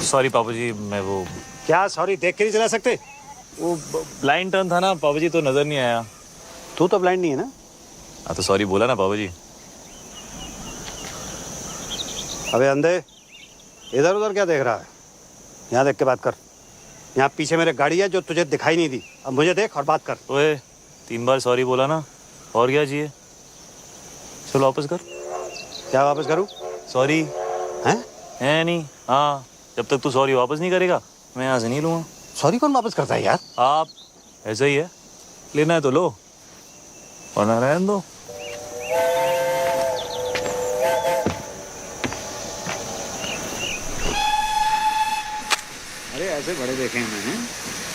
Sorry पापा जी, मैं वो क्या सॉरी देख के नहीं चला सकते? वो ब्लाइंड टर्न था ना पापा जी, तो नजर नहीं आया। तू तो ब्लाइंड नहीं है ना? हाँ तो सॉरी बोला ना पापा जी। अबे अंधे, इधर उधर क्या देख रहा है? यहाँ देख के बात कर। यहाँ पीछे मेरे गाड़ी है जो तुझे दिखाई नहीं दी। अब मुझे देख और बात कर। ओए 3 बार सॉरी बोला ना, और क्या चाहिए? चलो वापस कर। क्या वापस करूँ? सॉरी हैं? है नहीं। हाँ, जब तक तू सॉरी वापस नहीं करेगा मैं यहाँ से नहीं लूँगा। सॉरी कौन वापस करता है यार? आप, ऐसा ही है, लेना है तो लो वरना रहने दो। अरे ऐसे बड़े देखे हैं मैंने।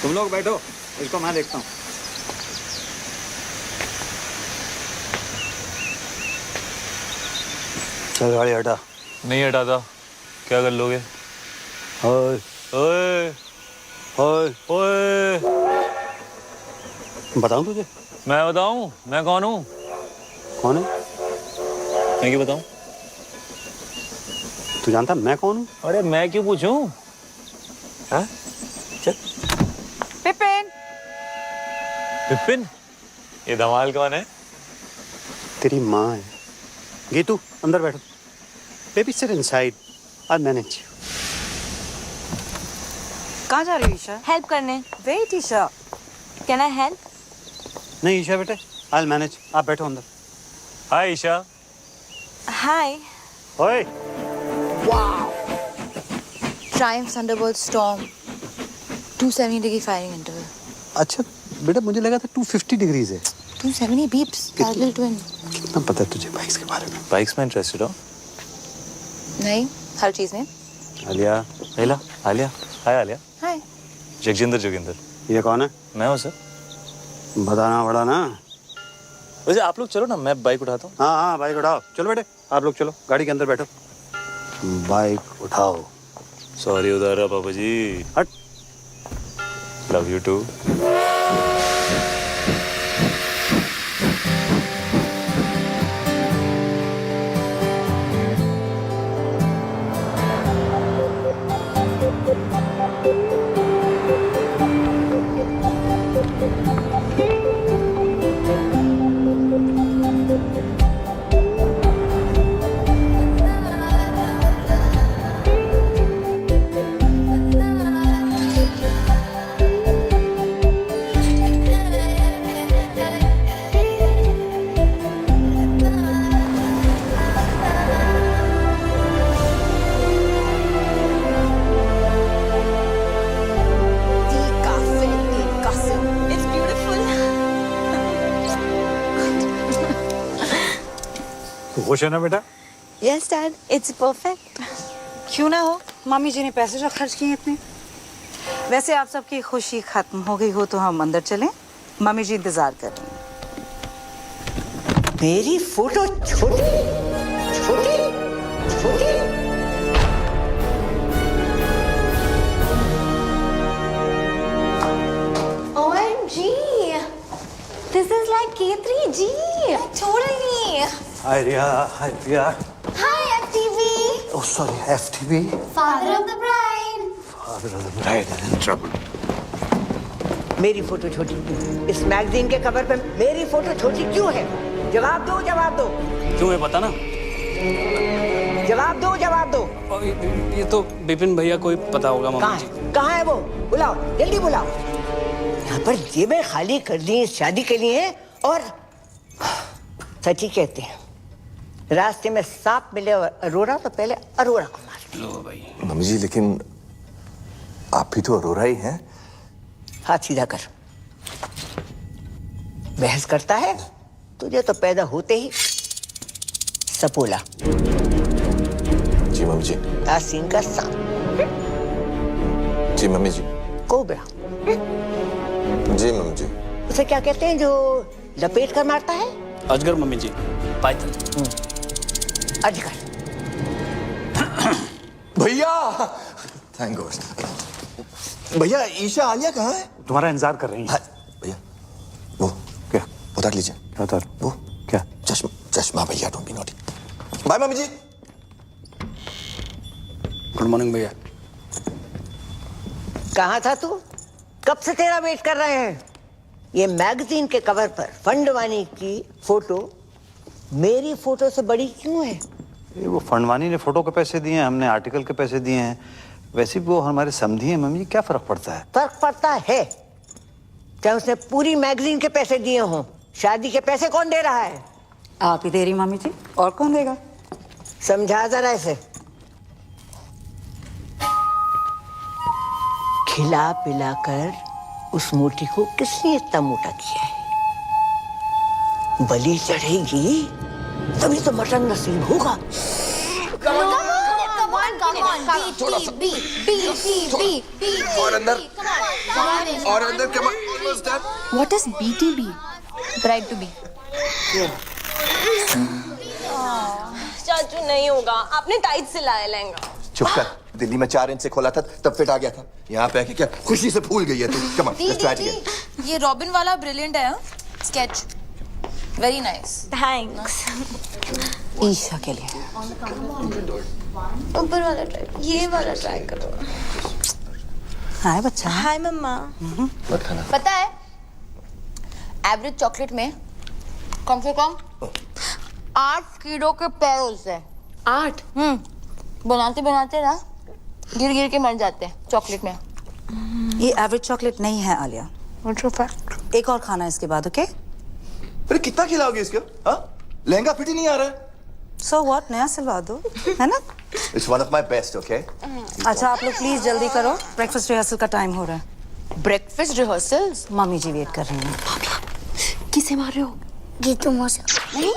तुम लोग बैठो, इसको मैं देखता हूँ। चल गाड़ी हटा। नहीं हटाता। क्या कर लोगे? ओए ओए ओए, ओए, बताऊँ तुझे? मैं बताऊं मैं कौन हूँ? कौन है? मैं क्यों बताऊं? तू जानता मैं कौन हूँ? अरे मैं क्यों पूछूं? हाँ? चल। पिपिन, विपिन, ये धमाल कौन है? तेरी माँ है। गीतू अंदर बैठो। Baby sit inside, I manage. कहाँ जा रही हो ईशा? हेल्प करने। Wait Isha. Can I help? नहीं ईशा बेटे, आई मैनेज। आप बैठो अंदर। हाय ईशा। हाय। ओए Triumph Thunderbolt Storm 270 degree firing interval. अच्छा बेटा, मुझे लगा था 250 डिग्रीज है। 270 beeps. Parallel twin. कितना पता है तुझे बाइक्स के बारे में? बाइक्स में इंटरेस्टेड हो? नहीं, हर चीज में। आलिया, आलिया, आलिया, हाय आलिया। हाय। जगजिंदर जोगिंदर। ये कौन है? मैं हूँ सर। बताना पड़ा ना। वैसे आप लोग चलो ना, मैं बाइक उठाता हूँ। हाँ हाँ बाइक उठाओ। चलो बेटे आप लोग चलो, गाड़ी के अंदर बैठो। बाइक उठाओ। सॉरी उधर रहा पापा जी। हट। Love you too. It's beautiful. खुश है ना बेटा? Yes, Dad. It's perfect. क्यों ना हो, मम्मी जी ने पैसे जो खर्च किए इतने। वैसे आप सबकी खुशी खत्म हो गई हो तो हम अंदर चलें, मम्मी जी इंतजार कर रही हैं। मेरी फोटो छोटी छोटी छोटी। OMG. This is like K3G. Totally. Hi Riya, hi Riya. Hi, FTV. Oh sorry, FTV. Father of the bride. Father of the bride in trouble. मेरी फोटो छोटी, इस मैगजीन के कवर पे मेरी फोटो छोटी क्यों है? जवाब दो, जवाब दो, क्यों है पता ना? जवाब दो, जवाब दो। और ये तो विपिन भैया को ही पता होगा कहाँ मामा जी। है? कहाँ है वो? बुलाओ, जल्दी बुलाओ। यहाँ पर जेबें खाली कर दी शादी के लिए और सच ही कहते हैं, रास्ते में सांप मिले और अरोरा तो पहले अरोरा को मार। लो भाई। मम्मी जी लेकिन आप भी तो अरोरा ही हैं। हाथ सीधा कर। बहस करता है? तुझे तो पैदा होते ही सपोला, जी मम्मी जी। आसीन का सांप, जी मम्मी जी। कोबरा। जी मम्मी जी। उसे क्या कहते हैं जो लपेट कर मारता है? अजगर मम्मी जी। पाइथन। अजगर। भैया थैंक गॉड। भैया ईशा आलिया कहाँ है? तुम्हारा इंतजार कर रही है। हाँ, भैया वो क्या? उतार लीजिए। क्या उतार? वो क्या? चश्मा चश्मा भैया, don't be naughty. Bye mummy जी। गुड मॉर्निंग भैया। कहाँ था तू? कब से तेरा वेट कर रहे हैं। ये मैगजीन के कवर पर फंडवानी की फोटो मेरी फोटो से बड़ी क्यों है? ये वो फंडवानी ने फोटो के पैसे दिए हैं, हमने आर्टिकल के पैसे दिए हैं। वैसे भी वो हमारे समधी हैं मम्मी, क्या फर्क पड़ता है? फर्क पड़ता है। चाहे उसने पूरी मैगजीन के पैसे दिए हों, शादी के पैसे कौन दे रहा है? आप ही दे रही मम्मी जी, और कौन देगा? समझा जरा इसे। खिला पिलाकर उस मोटी को किसने इतना मोटा किया है? बलि चढ़ेगी तभी तो मटन नसीब होगा। और अंदर come on. What's that? What is BTB? Bride to be. चाचू नहीं होगा, आपने टाइट सिलाया लहंगा। चुप कर। दिल्ली में 4 इंच से खोला था तब फिट आ गया था। यहाँ पे आके क्या खुशी से फूल गई है तू। Come on, let's try it again. ये रॉबिन वाला ब्रिलियंट है। Sketch very nice. Thanks. Isha के लिए। ऊपर वाला ट्राई, ये वाला ट्राई करो। हाय बच्चा। हाय मम्मा। मत खाना। पता है एवरेज चॉकलेट में कम से कम 8 कीलो के पैर होते हैं। 8? बनाते बनाते ना गिर गिर के मर जाते हैं चॉकलेट में। ये एवरेज चॉकलेट नहीं है आलिया। एक और खाना इसके बाद, ओके? अरे कितना खिलाओगे इसको? हाँ? लहंगा फिट ही नहीं आ रहा है। सो व्हाट, नया सिलवा दो, है ना? It's one of my best, okay? अच्छा आप लोग प्लीज जल्दी करो, ब्रेकफास्ट रिहर्सल का टाइम हो रहा है। Breakfast rehearsals? मम्मी जी वेट कर रही हैं। किसे मार रहे हो? गीतू मौसी। नहीं।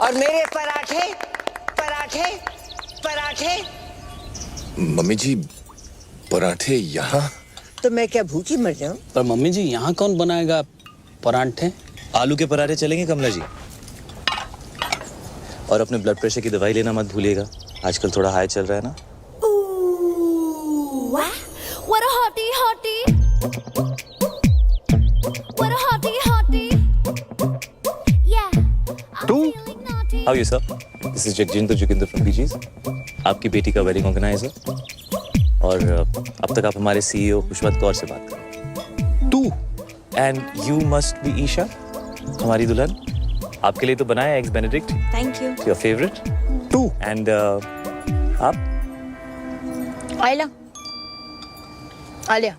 और मेरे पराठे पराठे पराठे। मम्मी जी पराठे यहाँ? तो मैं क्या भूखी मर जाऊं? पर मम्मी जी यहाँ कौन बनाएगा परांठे? आलू के पराठे चलेंगे कमला जी। और अपने ब्लड प्रेशर की दवाई लेना मत भूलिएगा, आजकल थोड़ा हाई चल रहा है ना। What a hottie hottie. What a hottie hottie. Yeah. तू? How are you sir? This is Jagjinder Joginder from PG's. आपकी बेटी का वेडिंग ऑर्गेनाइजर। और अब तक आप हमारे CEO खुशवंत कौर से बात करें। तू? And you must be Isha, हमारी दुल्हन। आपके लिए तो बनाया eggs Benedict. Thank you. Your favorite. तू? And आप? आइला। Alia.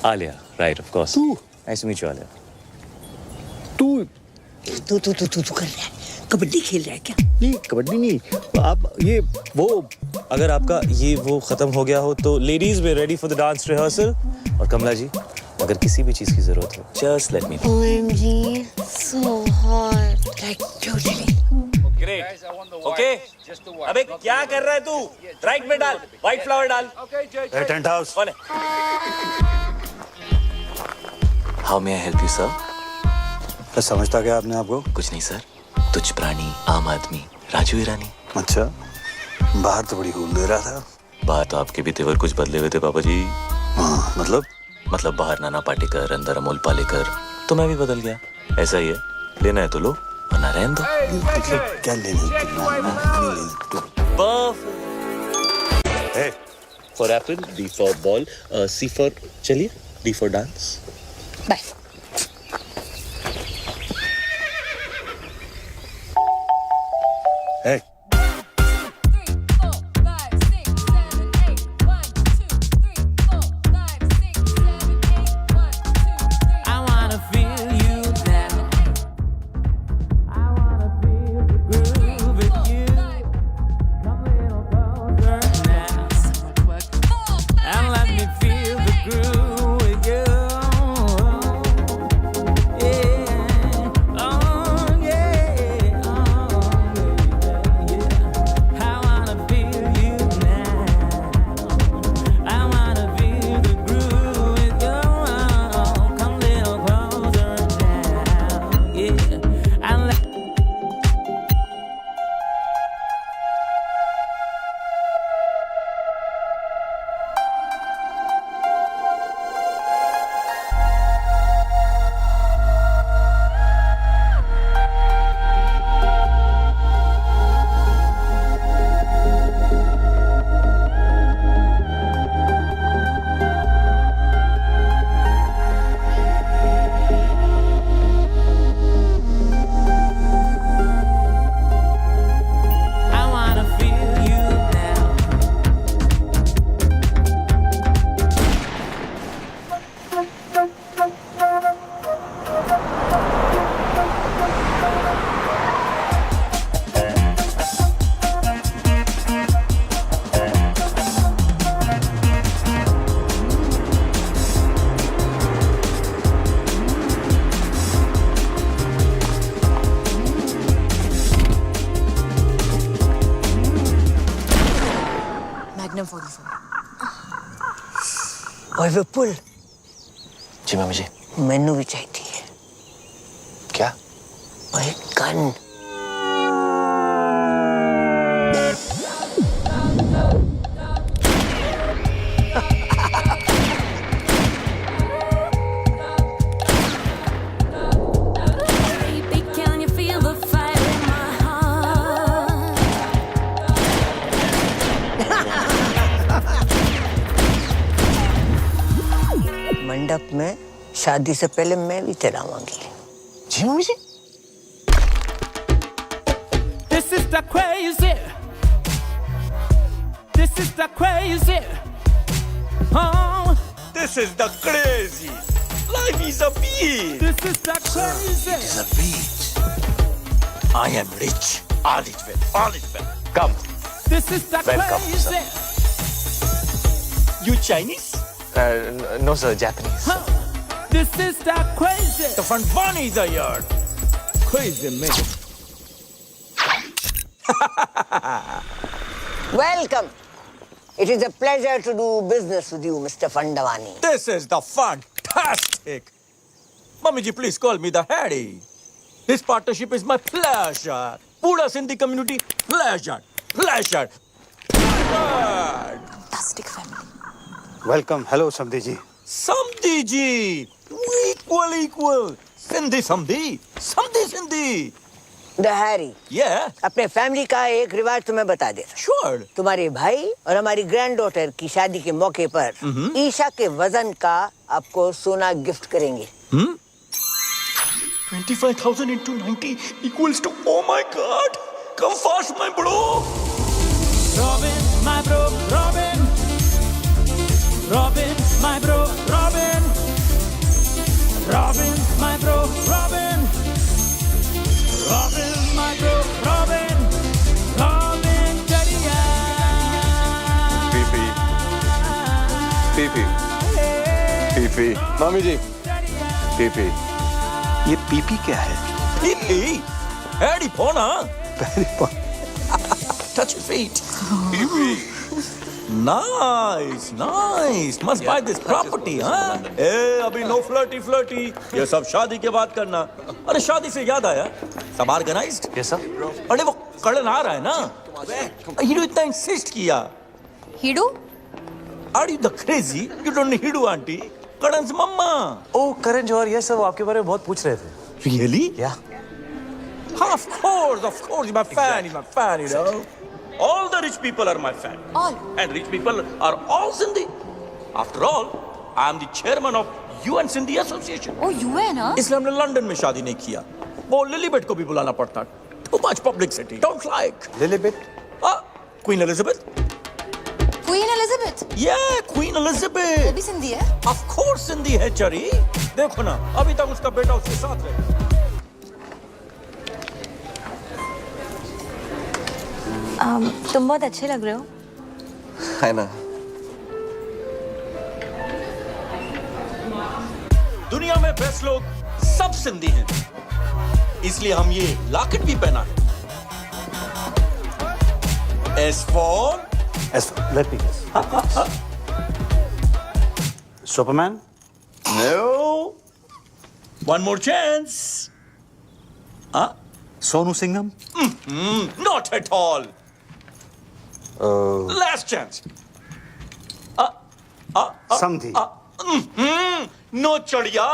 Alia, right, of course. तू? Nice to meet you, Alia. तू? तू कर रहा है? कबड्डी खेल रहा है क्या? नहीं, कबड्डी नहीं। आप ये वो अगर आपका ये वो खत्म हो गया हो तो ladies way ready for the dance rehearsal. और कमला जी अगर किसी भी चीज की जरूरत हो just let me know. OMG, so hot. Like totally. Great. Okay अबे क्या कर रहा है तू? राइट में डाल, व्हाइट फ्लावर डाल। Tent house. कौन है? How may I help you sir? क्या समझता क्या आपने आपको? कुछ नहीं सर, तुझ प्राणी आम आदमी राजू ईरानी। अच्छा, बाहर तो बड़ी हूल दे रहा था। बाहर तो आपके भी तेवर कुछ बदले हुए थे पापा जी। हाँ मतलब बाहर नाना पाटेकर अंदर अमोल पालेकर, तो मैं भी बदल गया। ऐसा ही है, लेना है तो लो वरना रहने दो। क्या लेने? For apple, D for ball, C for चलिए, D for dance. Bye. Hey. ओए विपुल, जी मम्मी जी। मैनू भी चाहिए क्या? ओए gun. Baby, can you feel the fire in my heart? मंडप में शादी से पहले मैं भी चलाऊंगी। जी मम्मी जी। This is the crazy. This is the crazy. Oh, This is the crazy. Life is a beach. this is the crazy. It's a beach. I am rich. All is well. All is well. Come. This is the Welcome, crazy. You Chinese? No sir, Japanese. This is the crazy. The front one is a yard. Crazy man. Welcome. It is a pleasure to do business with you, Mr. Fandavani. This is the fantastic. Mummy ji, please call me the Harry. This partnership is my pleasure. Pura Sindhi community, pleasure. Pleasure. Pleasure. Fantastic family. Welcome. Hello समधी जी। Samdhi ji. Equal. Sindhi Samdhi. Samdhi Sindhi. The Harry. Yeah, अपने family का एक रिवाज तुम्हें बता देता। sure. तुम्हारे भाई और हमारी ग्रैंड डॉटर की शादी के मौके पर ईशा के वजन का आपको सोना गिफ्ट करेंगे। 25,000 into 90 equals to, oh my god. Come fast, my bro. Robin, my bro, Robin. Robin, my bro, Robin. Robin, my bro, Robin. Robin, my bro, Robin. Robin, Jadiya. PP मामी जी पीपी ये PP क्या है? Pippi. Harry Pona. Touch your feet. Nice. Must buy this property, हाँ? अभी no flirty. ये सब शादी के बाद करना। अरे शादी से याद आया, सब organized? Yes sir. अरे वो कड़न आ रहा है ना? हीडू इतना insist किया। हिडू Are you the crazy? You don't need हीडू आंटी। कड़न से मम्मा। Oh Karan Johar, yes sir, वो आपके बारे में बहुत पूछ रहे थे। Really? Yeah. Of course, you're my fan, you know. All the rich people are my fan. All. And rich people are all Sindhi. After all, I am the chairman of UN Sindhi Association. Oh UN हाँ इसलिए हमने London में शादी नहीं किया। वो लिलीबेट को भी बुलाना पड़ता। Too much publicity. Don't like. लिलीबेट? Queen Elizabeth? Queen Elizabeth Yeah, Queen वो Elizabeth. भी सिंधी है Of course Sindhi है चरी। देखो ना, अभी तक उसका बेटा उसके साथ रहे। तुम बहुत अच्छे लग रहे हो। है ना। दुनिया में बेस्ट लोग सब सिंधी हैं, इसलिए हम ये लॉकेट भी पहना है। S for let me guess. Superman? no. One more chance. Sonu Singham? Not at all. Last chance. समधी? No चढ़िया.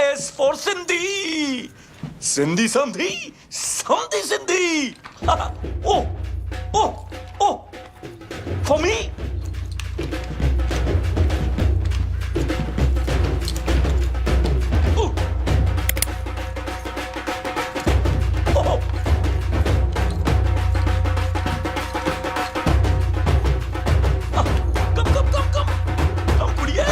S for Sindhi. Sindhi Samdhi. Samdhi Sindhi. Oh. For me. Oh. Come, बढ़िया।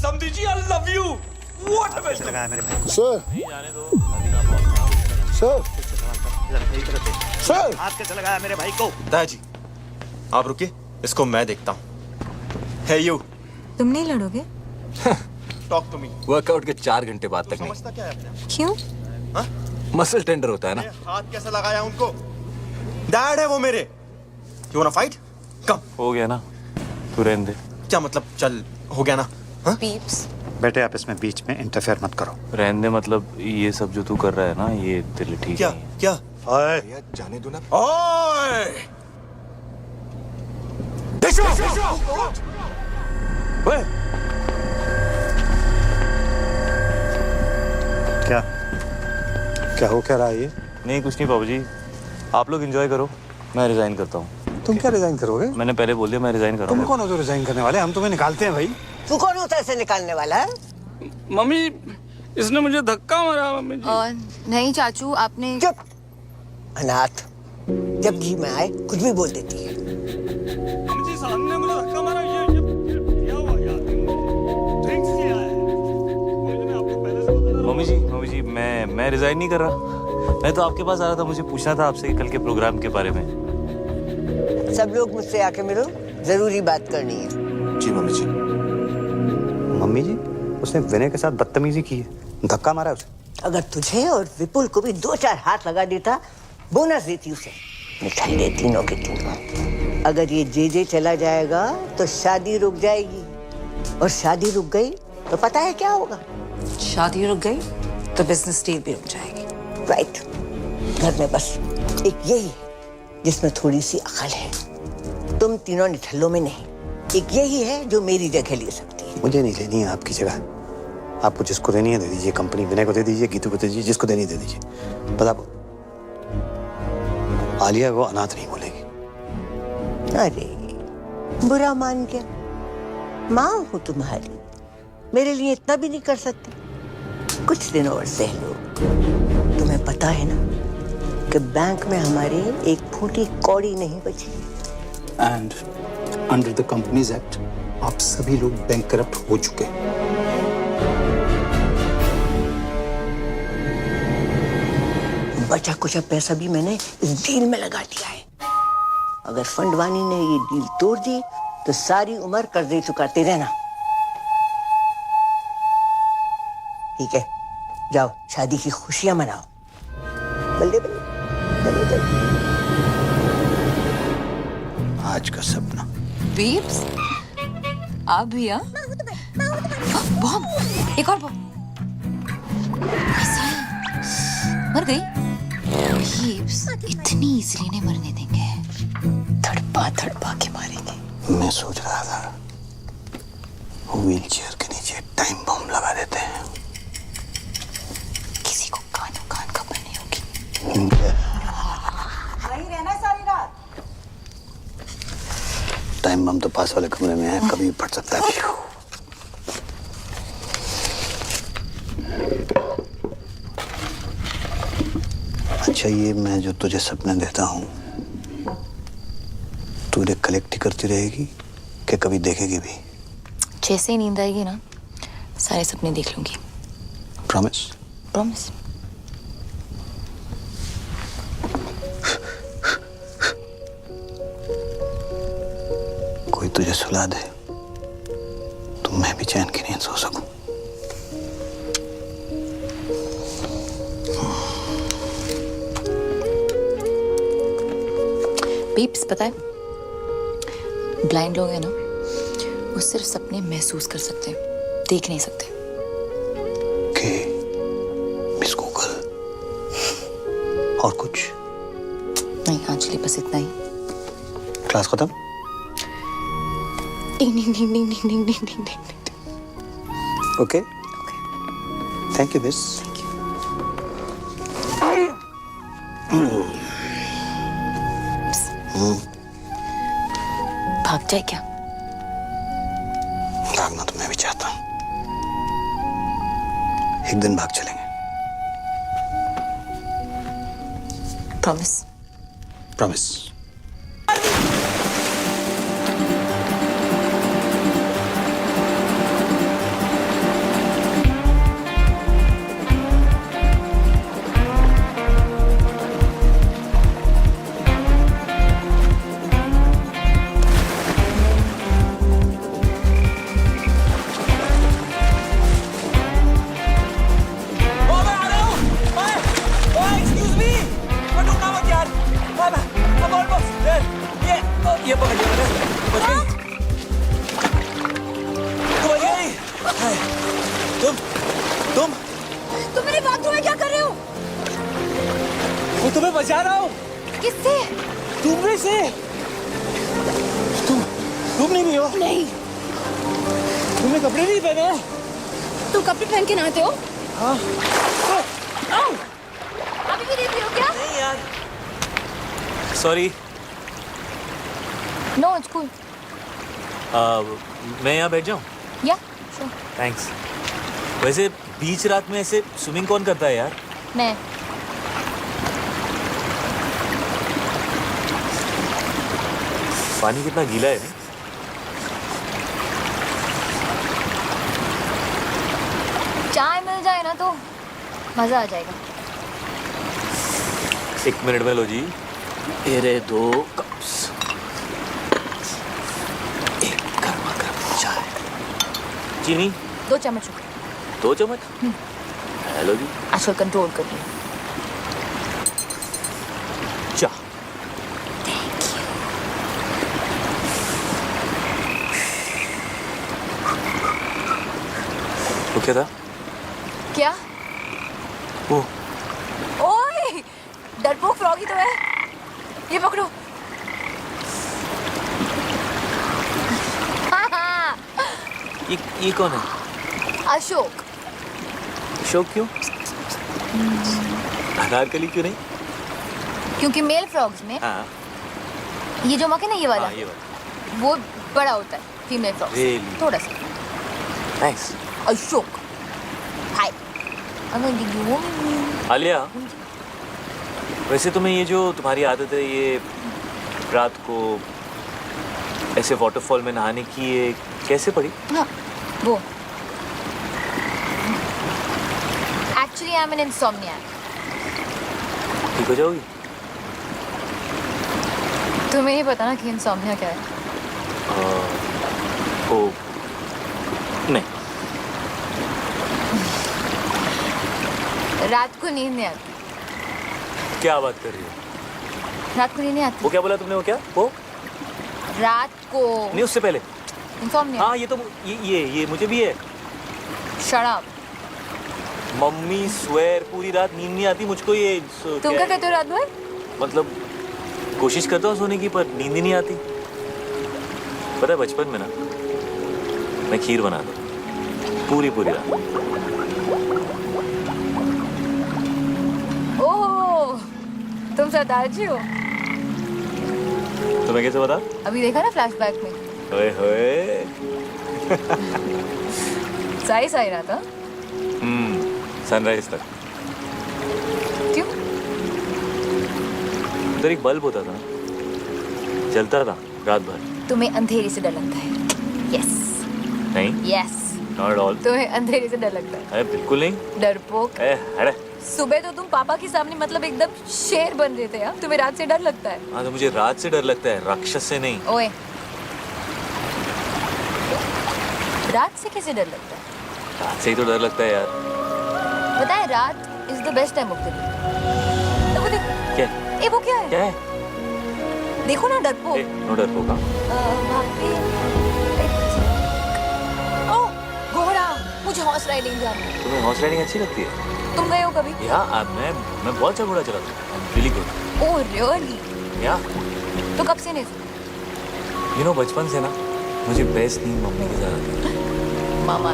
Samdhi ji, I love you. What a message. लगाया मेरे भाई। Sir sir sir हाथ कैसे लगाया मेरे भाई को? दादाजी, आप रुकिए, इसको मैं देखता हूँ। Hey you. तुम नहीं लड़ोगे? Talk to me. वर्कआउट के 4 घंटे बाद तक नहीं। समझता क्या है अपने आप? क्यों? मसल टेंडर होता है ना। हाथ कैसे लगाया उनको? डैड है वो मेरे। You wanna fight? कम। हो गया ना, तू रहने दे। क्या मतलब चल हो गया ना? हाँ? पीप्स, बेटे आप इसमें बीच में इंटरफेयर मत करो। रहने दे मतलब ये सब जो तू कर रहा है ना, ये तेरे लिए ठीक क्या नहीं है। क्या? ओए भैया जाने दो ना। ओए! ओए, क्या क्या हो क्या रहा है ये? नहीं कुछ नहीं बाबू जी, आप लोग एंजॉय करो, मैं रिजाइन करता हूँ। तुम क्या रिजाइन करोगे? मैंने पहले बोल दिया मैं रिजाइन कर रहा तुम हूँ। कौन हो जो रिजाइन करने वाले? हम तुम्हें निकालते हैं भाई। तू कौन होता है इसे निकालने वाला है? मम्मी इसने मुझे धक्का मारा मम्मी जी। नहीं चाचू, आपने चुप अनाथ, जब जी में आए कुछ भी बोल देती है। मम्मी जी सामने मुझे धक्का मारा, ये क्या हुआ यार? ड्रिंक्स किया है। मैंने आपको पहले से बता मम्मी जी मैं रिजाइन नहीं कर रहा। मैं तो आपके पास आ रहा था, मुझे पूछना था आपसे कि कल के प्रोग्राम के बारे में। सब लोग मुझसे आके मिलो, जरूरी बात करनी है। जी मम्मी जी। मम्मी जी उसने विनय के साथ बदतमीजी की है, धक्का मारा उसे। अगर तुझे और विपुल को भी 2-4 हाथ लगा देता, बोनस देती उसे। निठल्ले तीनों के तीनों। अगर ये जे चला जाएगा तो शादी रुक जाएगी, और शादी रुक गई तो पता है क्या होगा? शादी रुक गई तो बिजनेस डील भी रुक जाएगी। राइट। घर में बस एक यही है जिसमें थोड़ी सी अकल है। तुम तीनों निठल्लों में नहीं। एक यही है जो मेरी जगह ले सकती है। मुझे नहीं लेनी है आपकी जगह। आपको जिसको देनी है दे दीजिए, कंपनी विनय को दे दीजिए, गीतू को दे दीजिए, जिसको देनी है दे दीजिए। पता आलिया को अनाथ नहीं बोलेगी। अरे बुरा मान गया। माँ हूँ तुम्हारी, मेरे लिए इतना भी नहीं कर सकती? कुछ दिन और सह लो। तुम्हें पता है ना कि बैंक में हमारी एक फूटी कौड़ी नहीं बची। And under the companies act आप सभी लोग बैंक करप्ट हो चुके हैं। बचा कुछ पैसा भी मैंने इस डील में लगा दिया है। अगर फंड वानी ने ये डील तोड़ दी तो सारी उम्र कर्जे चुकाते रहना। ठीक है, जाओ शादी की खुशियां मनाओ। बल्ले बल्ले बल्ले बल्ले। आज का सपना। पीप्स, आप भी? हाँ, बॉम्ब, एक और बॉम्ब। मर गई? पीप्स इतनी इजीली नहीं मरने देंगे, तड़पा के मारेंगे। मैं सोच रहा था व्हील चेयर के नीचे टाइम बम लगा देते हैं। किसी को कान खबर नहीं होगी। वहीं रहना सारी रात। टाइम बम तो पास वाले कमरे में है, कभी भी फट सकता है। अच्छा ये मैं जो तुझे सपने देता हूँ, तू इन्हें कलेक्ट ही करती रहेगी कि कभी देखेगी भी? जैसे ही नींद आएगी ना, सारे सपने देख लूंगी। प्रॉमिस? प्रॉमिस। कोई तुझे सुला दे तो मैं भी चैन की नींद सो सकूं। पीप्स, पता है ब्लाइंड लोग हैं ना, वो सिर्फ सपने महसूस कर सकते हैं, देख नहीं सकते। के मिस गूगल और कुछ नहीं आंचली, बस इतना ही। क्लास खत्म? Ding ding ding ding ding ding ding ding. Okay, thank you miss. भाग जाए क्या? भागना तो मैं भी चाहता हूँ। एक दिन भाग चलेंगे। प्रॉमिस? प्रॉमिस। ये पकड़ लिया मैंने, बच गई। तू बच गई। हाय, तुम तुम मेरे बाथरूम में क्या कर रहे हो? मैं तुम्हें बचा रहा हूँ। किससे? तुमने से। तुम नहीं हो? नहीं। तुमने कपड़े नहीं पहने? तुम कपड़े पहन के नहाते हो? हाँ। अभी भी देख रही हो क्या? नहीं यार। सॉरी। No, it's cool. मैं यहाँ बैठ जाऊँ? या, श्योर। थैंक्स। वैसे बीच रात में ऐसे स्विमिंग कौन करता है यार? मैं। पानी कितना गीला है ना? चाय मिल जाए ना तो मजा आ जाएगा। 1 मिनट में लो जी। ये रहे 2 कप्स। एक गर्मा गर्म चाय। चीनी? 2 चम्मच। 2 चम्मच? हेलो जी। आजकल कंट्रोल कर रही हूँ। चाय। वो क्या था? क्या? वो ओए, डरपोक फ्रॉगी तो है। ये पकड़ो। ये कौन है? अशोक। अशोक क्यों? अनारकली क्यों नहीं? क्योंकि मेल फ्रॉग्स में हाँ ये जो मक है ना, ये वाला, हाँ, ये वाला। वो बड़ा होता है फीमेल फ्रॉग से। Really? थोड़ा सा। नाइस। अशोक। हाय। आलिया, वैसे तुम्हें ये जो तुम्हारी आदत है, ये रात को ऐसे वाटरफॉल में नहाने की, ये कैसे पड़ी? हाँ, वो एक्चुअली आई एम एन इंसोम्नियाक। ठीक हो जाओगी? तुम्हें नहीं पता ना कि इंसोम्निया क्या है? ओ नहीं। रात को नींद नहीं आती। क्या बात कर रही हो? रात को नींद नहीं आती। वो क्या बोला तुमने? वो क्या? वो रात को नहीं, उससे पहले। इंसोम्निया। हाँ, ये तो ये मुझे भी है। शराब। मम्मी स्वेर पूरी रात नींद नहीं आती मुझको। ये तुम क्या कहते हो रात भर? मतलब कोशिश करता हूँ सोने की, पर नींद ही नहीं आती। पता है बचपन में ना मैं खीर बनाता पूरी रात। ओह, तुम सरदार जी हो। तुम्हें कैसे पता? अभी देखा ना फ्लैशबैक में। ओए होए। सही रहा था। सनराइज तक। क्यों? उधर एक बल्ब होता था, जलता था रात भर। तुम्हें अंधेरे से डर लगता है? यस। नहीं, यस। Not at all. तुम्हें अंधेरे से डर लगता है? अरे बिल्कुल नहीं। डरपोक। अरे सुबह तो तुम पापा के सामने मतलब एकदम शेर बन रहे थे। तुम्हें रात से डर लगता है? हाँ, तो मुझे रात से डर लगता है, राक्षस से नहीं। ओए, रात से कैसे डर लगता है? रात से ही तो डर लगता है यार। पता है, रात is the best time of the day. तो वो देखो। क्या? ए, वो क्या है? क्या है? देखो ना, डरपोक। नो डरपोक। वहाँ पे ओह, घोड़ा। मुझे हॉर्स राइडिंग जाना है। तुम्हें हॉर्स राइडिंग अच्छी लगती है? तुम गए हो कभी? या मैं बहुत अच्छा घोड़ा चलाता हूँ। Really good. Oh really? या तो कब से नहीं? यू नो, बचपन से ना मुझे बेस्ट नींद मम्मी के साथ आती है। मामा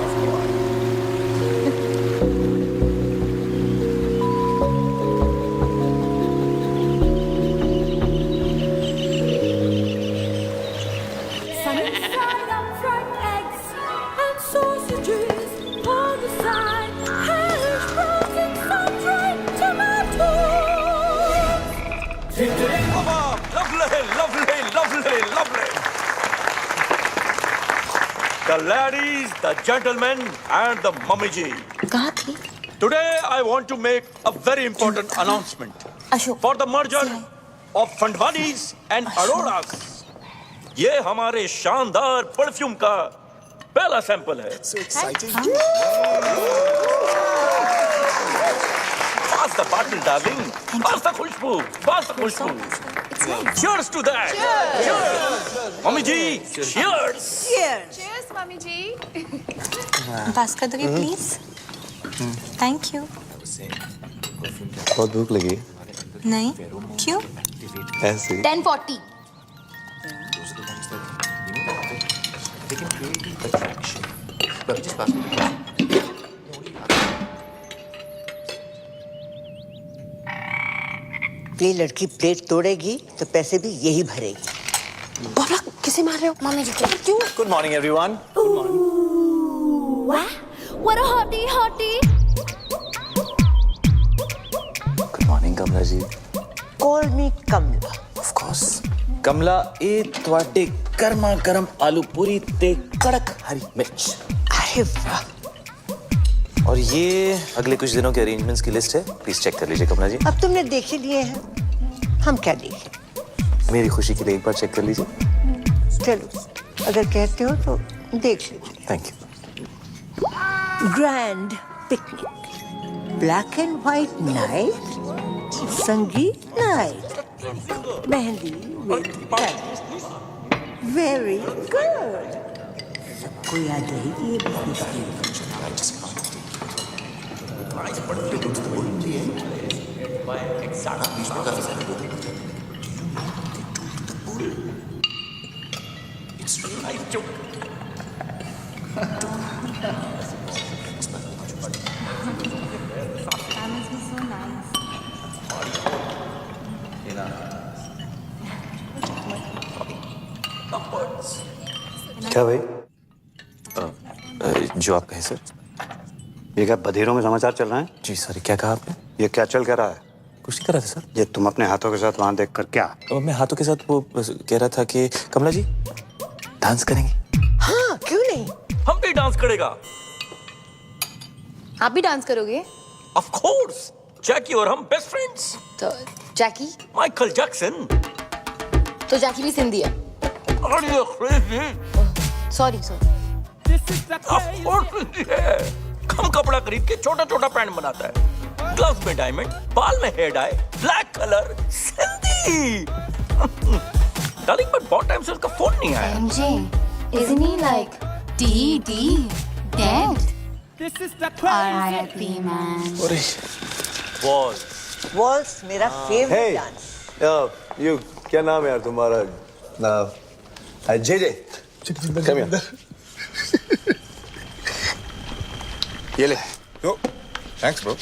The ladies, the gentlemen, and the mummy ji. कहाँ थी? Today I want to make a very important announcement Ashok. for the merger of Fandwanis and Auroras. ये हमारे शानदार परफ्यूम का पहला सैंपल है। So exciting. Pass the bottle, darling. Pass the Khushboo, pass the Khushboo. It's Cheers to that. Cheers. Mummy ji, cheers. Cheers, mummy ji. पास कर दोगे please? Thank you. बहुत भूख लगी। नहीं, क्यों? ऐसे 10:40. ये लड़की प्लेट तोड़ेगी तो पैसे भी यही भरेगी। बाबा किसे मार रहे हो? मम्मी जी को। क्यों? Good morning everyone. What a hottie, hottie. Good morning Kamala ji. Call me Kamala. Of course. Kamala ए ਤੁਹਾਡੇ गर्मा गर्म आलू पूरी ते कड़क हरी मिर्च। अरे वाह। और ये अगले कुछ दिनों के अरेंजमेंट्स की लिस्ट है, प्लीज चेक कर लीजिए कमला जी। अब तुमने देख ही लिए हैं, हम क्या देखें? मेरी खुशी के लिए एक बार चेक कर लीजिए। चलो, अगर कहते हो तो देख लीजिए। Thank you. Grand picnic, black and white night, sangeet night, mehndi with very good. सबको याद रहेगी ये business की। क्या भाई? जो आप कहें सर। ये क्या बधीरों में समाचार चल रहे हैं? जी सॉरी, क्या कहा आपने? ये क्या चल क्या रहा है? कुछ नहीं कर रहा था सर। ये तुम अपने हाथों के साथ वहां देखकर क्या? मैं हाथों के साथ वो कह रहा था कि कमला जी डांस करेंगे। हाँ, क्यों नहीं? हम भी डांस करेगा। आप भी डांस करोगे? Of course. जैकी और हम बेस्ट फ्रेंड्स। तो जैकी? Michael Jackson. तो जैकी भी सिंधी है। Are you crazy? Sorry. Of course है। कम कपड़ा खरीद के छोटा छोटा पैंट बनाता है, ग्लव्स में डायमंड, बाल में hair dye, black colour, Sindhi. Darling but बहुत टाइम से उसका फोन नहीं आया। MJ, isn't he like dead? This is the crazy. R.I.P. man. अरे वॉल्स मेरा फेवरेट डांस। यू क्या नाम है यार तुम्हारा? J come here. ये ले। Thanks bro.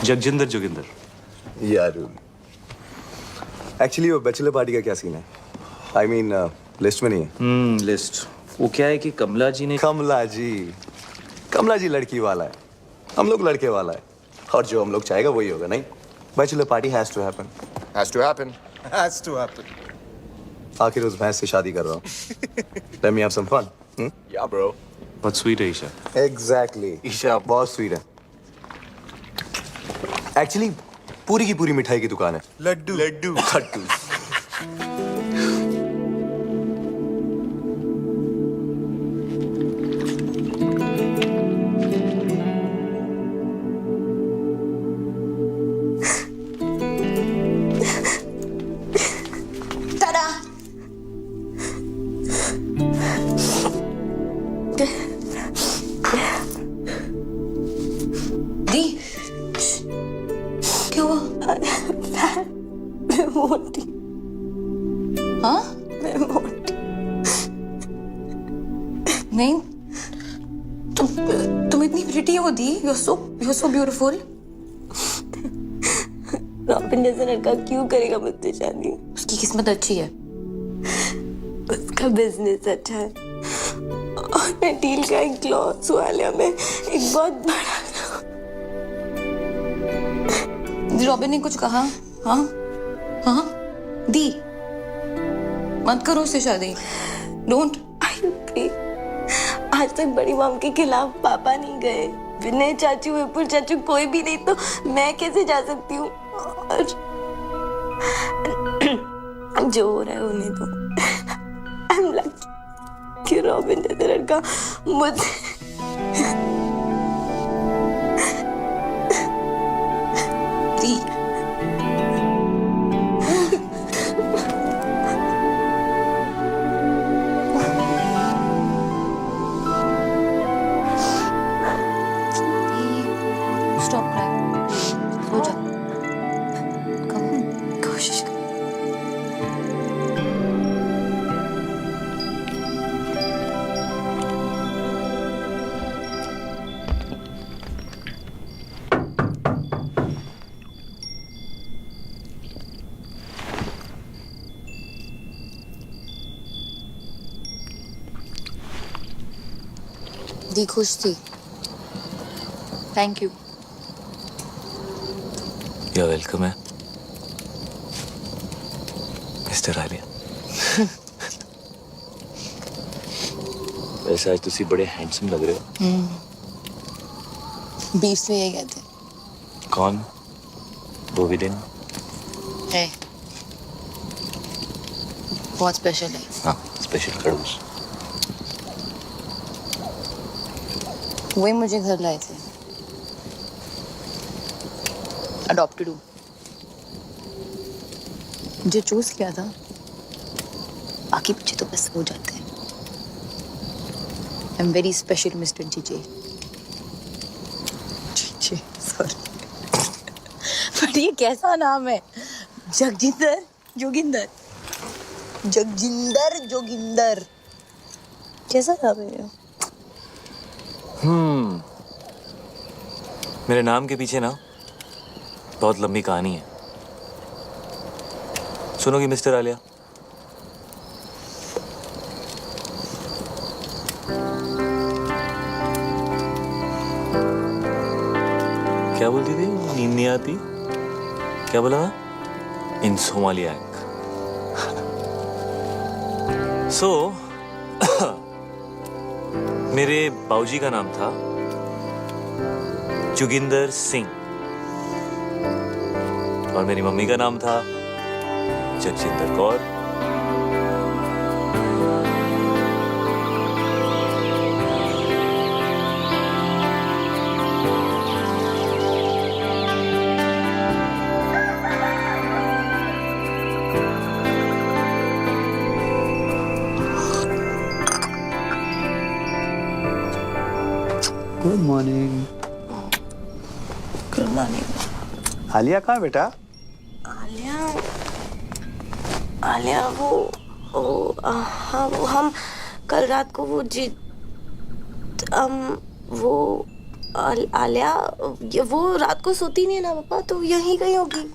जगजिंदर जोगिंदर। यार एक्चुअली वो बैचलर पार्टी का क्या सीन है? आई मीन लिस्ट में नहीं है। लिस्ट वो क्या है कि कमला जी ने कमला जी लड़की वाला है, हम लोग लड़के वाला है, और जो हम लोग चाहेगा वही होगा। नहीं, bachelor party has to happen. Has to happen. आखिर उस भैंस से शादी कर रहा हूँ। Let me have some fun. Yeah bro. बहुत स्वीट है ईशा। एग्जैक्टली, ईशा बहुत स्वीट है। एक्चुअली पूरी की पूरी मिठाई की दुकान है। लड्डू। दी, क्या हुआ? मैं मोटी। हाँ? मैं मोटी। नहीं, तुम इतनी प्रिटी हो दी। You're so beautiful. रॉबिन जैसा लड़का क्यों करेगा मुझसे शादी? उसकी किस्मत अच्छी है। उसका बिजनेस अच्छा है और मैं डील का एक क्लॉथ्स वाले में एक बहुत बड़ा। रॉबिन ने कुछ कहा? हाँ? दी, मत करो उससे शादी। डोंट। आज तक बड़ी मॉम के खिलाफ पापा नहीं गए, विनय चाचू, विपुल चाचू, कोई भी नहीं, तो मैं कैसे जा सकती हूँ? और जो हो रहा है होने दो। आई एम लकी कि रॉबिन जैसा लड़का मुझे दी खुश थी। Thank you. You're welcome है मिस्टर आलिया। वैसे आज तुसी बड़े हैंडसम लग रहे हो। बीफ में यही कहते कौन? वो भी दिन है, बहुत स्पेशल है। हाँ स्पेशल खड़ूस। वही मुझे घर लाए थे। अडॉप्टेड हूँ। मुझे चूज किया था, बाकी बच्चे तो बस हो जाते हैं। I am very special mister GJ. GJ sorry. But ये कैसा नाम है? जगजिंदर जोगिंदर, जगजिंदर जोगिंदर, कैसा नाम है ये? मेरे नाम के पीछे ना बहुत लंबी कहानी है, सुनोगी मिस्टर आलिया? क्या बोलती थी? नींद नहीं आती? क्या बोला? इंसोमालियाक। सो मेरे बाऊजी का नाम था जोगिंदर सिंह और मेरी मम्मी का नाम था Jagjinder Kaur. Good morning. Good morning. Alia कहाँ बेटा? आलिया हाँ वो हम कल रात को आलिया वो रात को सोती नहीं है ना पापा, तो यहीं कहीं होगी।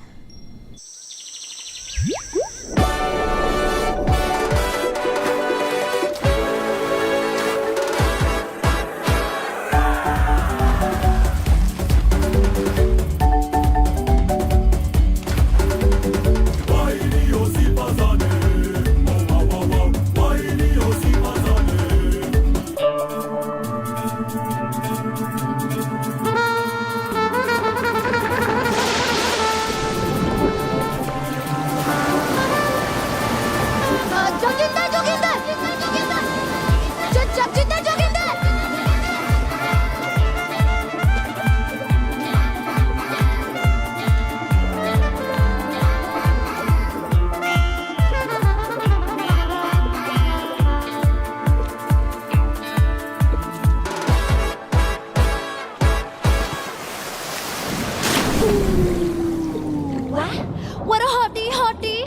What a hottie, hottie.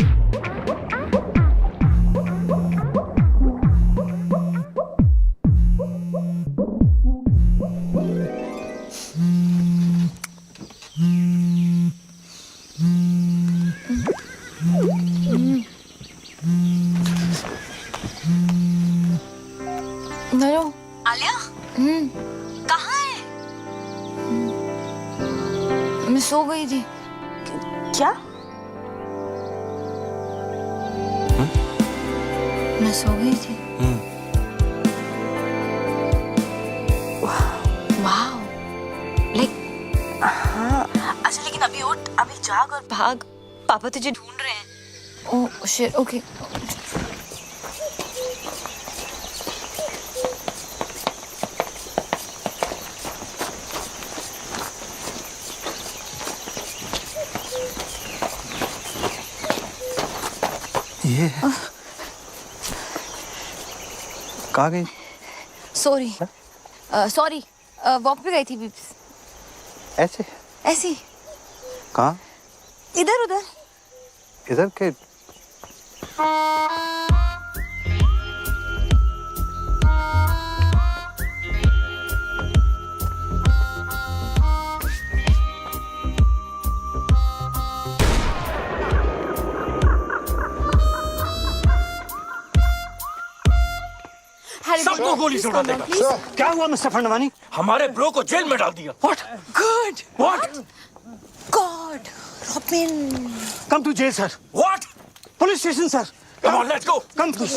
Hello Alia कहाँ है? मैं सो गई थी। क्या? मैं सो गई थी। वाओ, लाइक हाँ अच्छा, लेकिन अभी उठ, अभी जाग और भाग, पापा तुझे ढूंढ रहे हैं। Oh shit, okay. ये कहाँ गई? सॉरी सॉरी, वॉक पे गई थी बीप्स। ऐसे? ऐसी कहाँ? इधर उधर। इधर के? हैरी सबको गोली से उड़ा देगा। क्या हुआ मिस्टर फंडवानी? हमारे ब्रो को जेल में डाल दिया। What? Good What? God robin Come to jail, sir. What? Police station, sir. Come on, let's go. Come, please.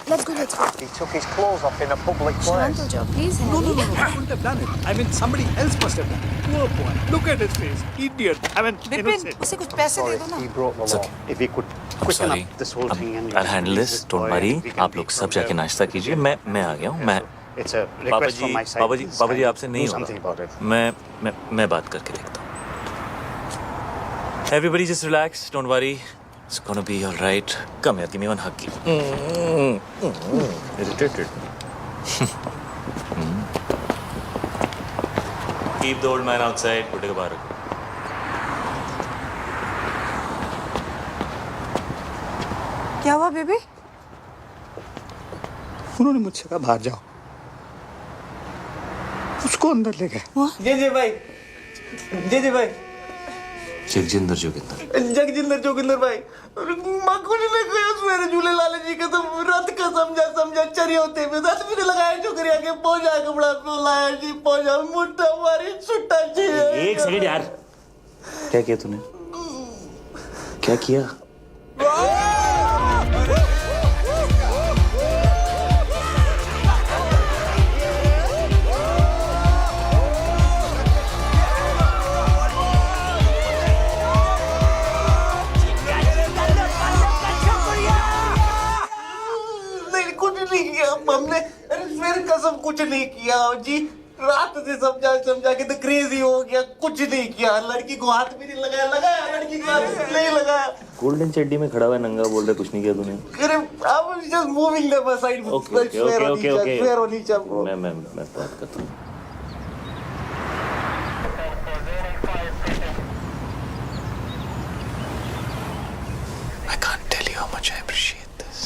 Let's go He took his clothes off in a public place. Please No, I wouldn't have done it. I mean, somebody else must have done it. Poor boy. Look at his face. Idiot. I mean, Vipin innocent. उसे कुछ पैसे दे दो ना He broke the law. If he could quicken up this whole thing and I'll handle this. Don't worry. आप लोग सब जाके नाश्ता कीजिए. मैं आ गया हूँ. मैं It's a पापा request from ji my side. पापा जी आपसे नहीं Do something about होगा. it. मैं बात करके देखता हूँ. Everybody just relax. Don't worry. It's gonna be all right. Come here. Give me one hug. Irritated. Keep the old man outside. Put it बाहर. क्या हुआ बेबी? उन्होंने मुझसे कहा बाहर जाओ. उसको अंदर ले गए. जी भाई, जी भाई, जगजिंदर जोगिंदर. जगजिंदर जोगिंदर भाई, माँ कुछ नहीं कहा सवेरे झूले लाल जी का तो रात का समझा चरी होते में रात भी लगाया छोकरिया के पहुंचा कपड़ा लाया जी पहुंचा मुट्ठा मारी छुट्टा जी. एक सेकंड यार. क्या किया तूने? क्या किया? कुछ नहीं किया हमने, फिर कसम कुछ नहीं किया जी. रात से समझा के तो क्रेजी हो गया. कुछ नहीं किया. लड़की को हाथ भी नहीं लगाया लड़की को हाथ नहीं लगाया. गोल्डन चड्डी में खड़ा हुआ नंगा बोल रहे कुछ नहीं किया तूने. अरे I was just moving them aside. Okay. Fair on each other. मैं बात करता हूँ. I can't tell you how much I appreciate this.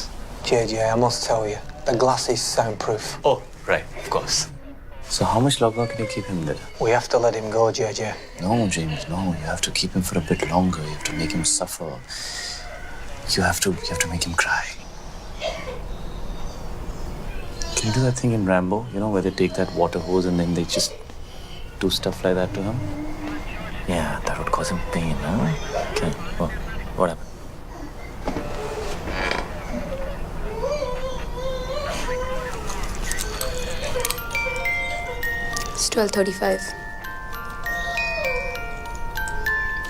JJ, I must tell you, the glass is soundproof. Oh, right, of course. So how much longer can you keep him there? We have to let him go, JJ. No, James, no. You have to keep him for a bit longer. You have to make him suffer. You have to make him cry. Can you do that thing in Rambo? You know, where they take that water hose and then they just do stuff like that to him? Yeah, that would cause him pain, huh? Okay, what happened? It's 12:35.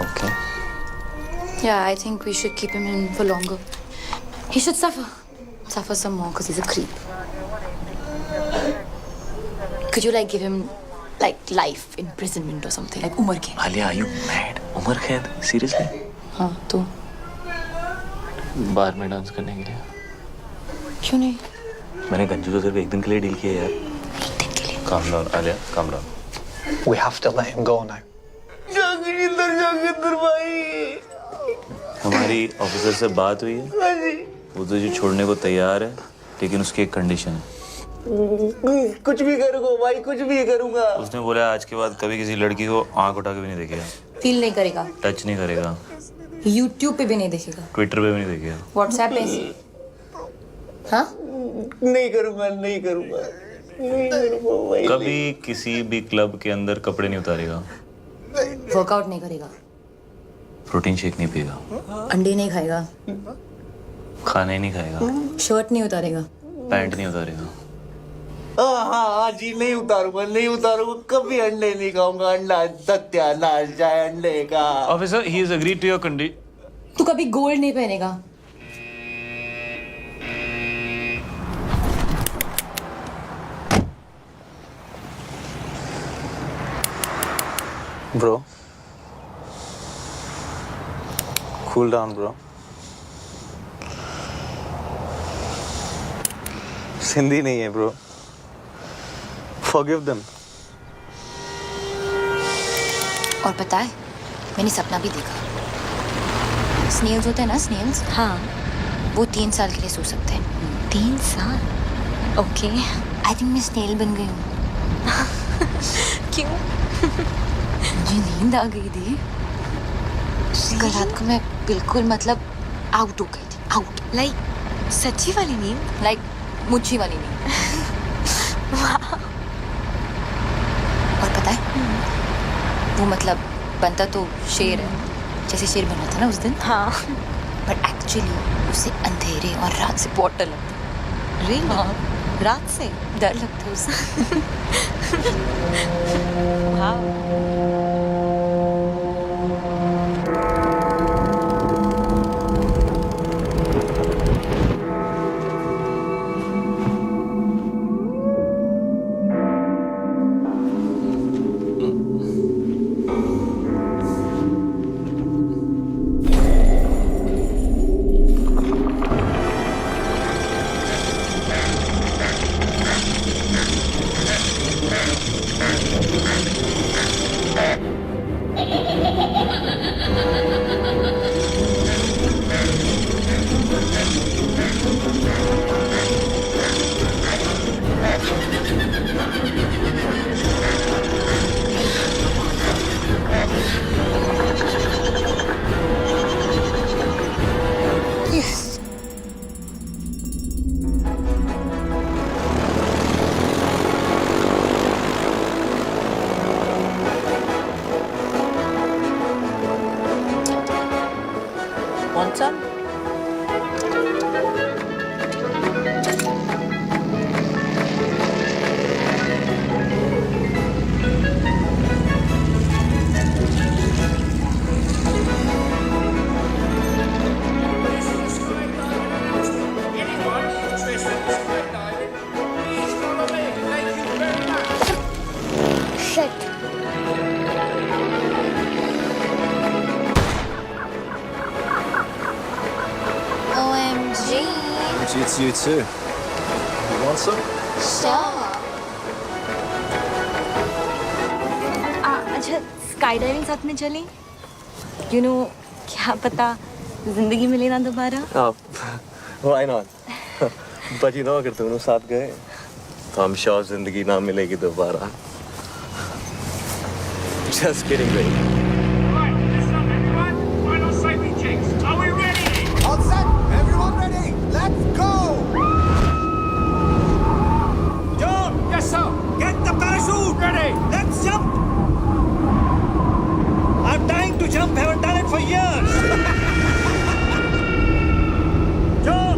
Okay. Yeah, I think we should keep him in for longer. He should suffer some more because he's a creep. Could you like give him like life imprisonment or something like Umar Kaid? Alia, are you mad? Umar Kaid? Seriously? हाँ तो बार में dance करने के लिए. क्यों नहीं? मैंने गंजू को सिर्फ एक दिन के लिए डील किया यार. Calm down, Alia. Calm down. We have to let him go now. जगजिंदर भाई. हमारी ऑफिसर से बात हुई है. वो तुझे छोड़ने को तैयार है, लेकिन उसकी एक कंडीशन है. कुछ भी करूंगा भाई, कुछ भी करूंगा. उसने बोला आज के बाद कभी किसी लड़की को आंख उठा के भी नहीं देखेगा. फील नहीं करेगा. टच नहीं करेगा. YouTube पे भी नहीं देखेगा. ट्विटर पे भी नहीं देखेगा. WhatsApp पे. हाँ? नहीं करूंगा. कभी किसी भी क्लब के अंदर कपड़े नहीं उतारेगा. वर्कआउट नहीं करेगा. प्रोटीन शेक नहीं पिएगा. अंडे नहीं खाएगा. खाना ही नहीं खाएगा. शर्ट नहीं उतारेगा. पैंट नहीं उतारेगा. हाँ जी, नहीं उतारूंगा. कभी अंडे नहीं खाऊंगा. अंडा सत्यानाश जाए अंडे का. Officer, he is agreed to your condition. तू कभी गोल्ड नहीं पहनेगा. Bro. Cool down, bro. Sindhi नहीं है, bro. Forgive them. और पता है, मैंने सपना भी देखा. स्नेल्स होते हैं ना, स्नेल्स. हाँ. वो 3 साल के लिए सो सकते हैं. 3 साल? ओके. आई थिंक मैं स्नेल बन गई हूँ. क्यों? मुझे नींद आ गई थी. कल रात को मैं बिल्कुल मतलब आउट हो गई थी. आउट. लाइक सच्ची वाली नींद? लाइक मुच्छी वाली नींद. और पता है वो मतलब बनता तो शेर है, जैसे शेर बना था ना उस दिन। हाँ बट एक्चुअली उसे अंधेरे और रात से बहुत डर लगता है। रियली? रात से डर लगता है उसे। Want some? OMG. It's you too. You want some? Sure. अच्छा स्काई डाइविंग साथ में चलें? यू नो क्या पता जिंदगी मिले ना दोबारा। Why not? But you know अगर दोनों साथ गए तो I'm sure जिंदगी ना मिलेगी दोबारा. Just kidding, baby. Right, listen up, everyone. Final safety checks. Are we ready? All set. Everyone ready? Let's go. John! Yes, sir. Get the parachute ready. Let's jump. I'm dying to jump. Haven't done it for years. John!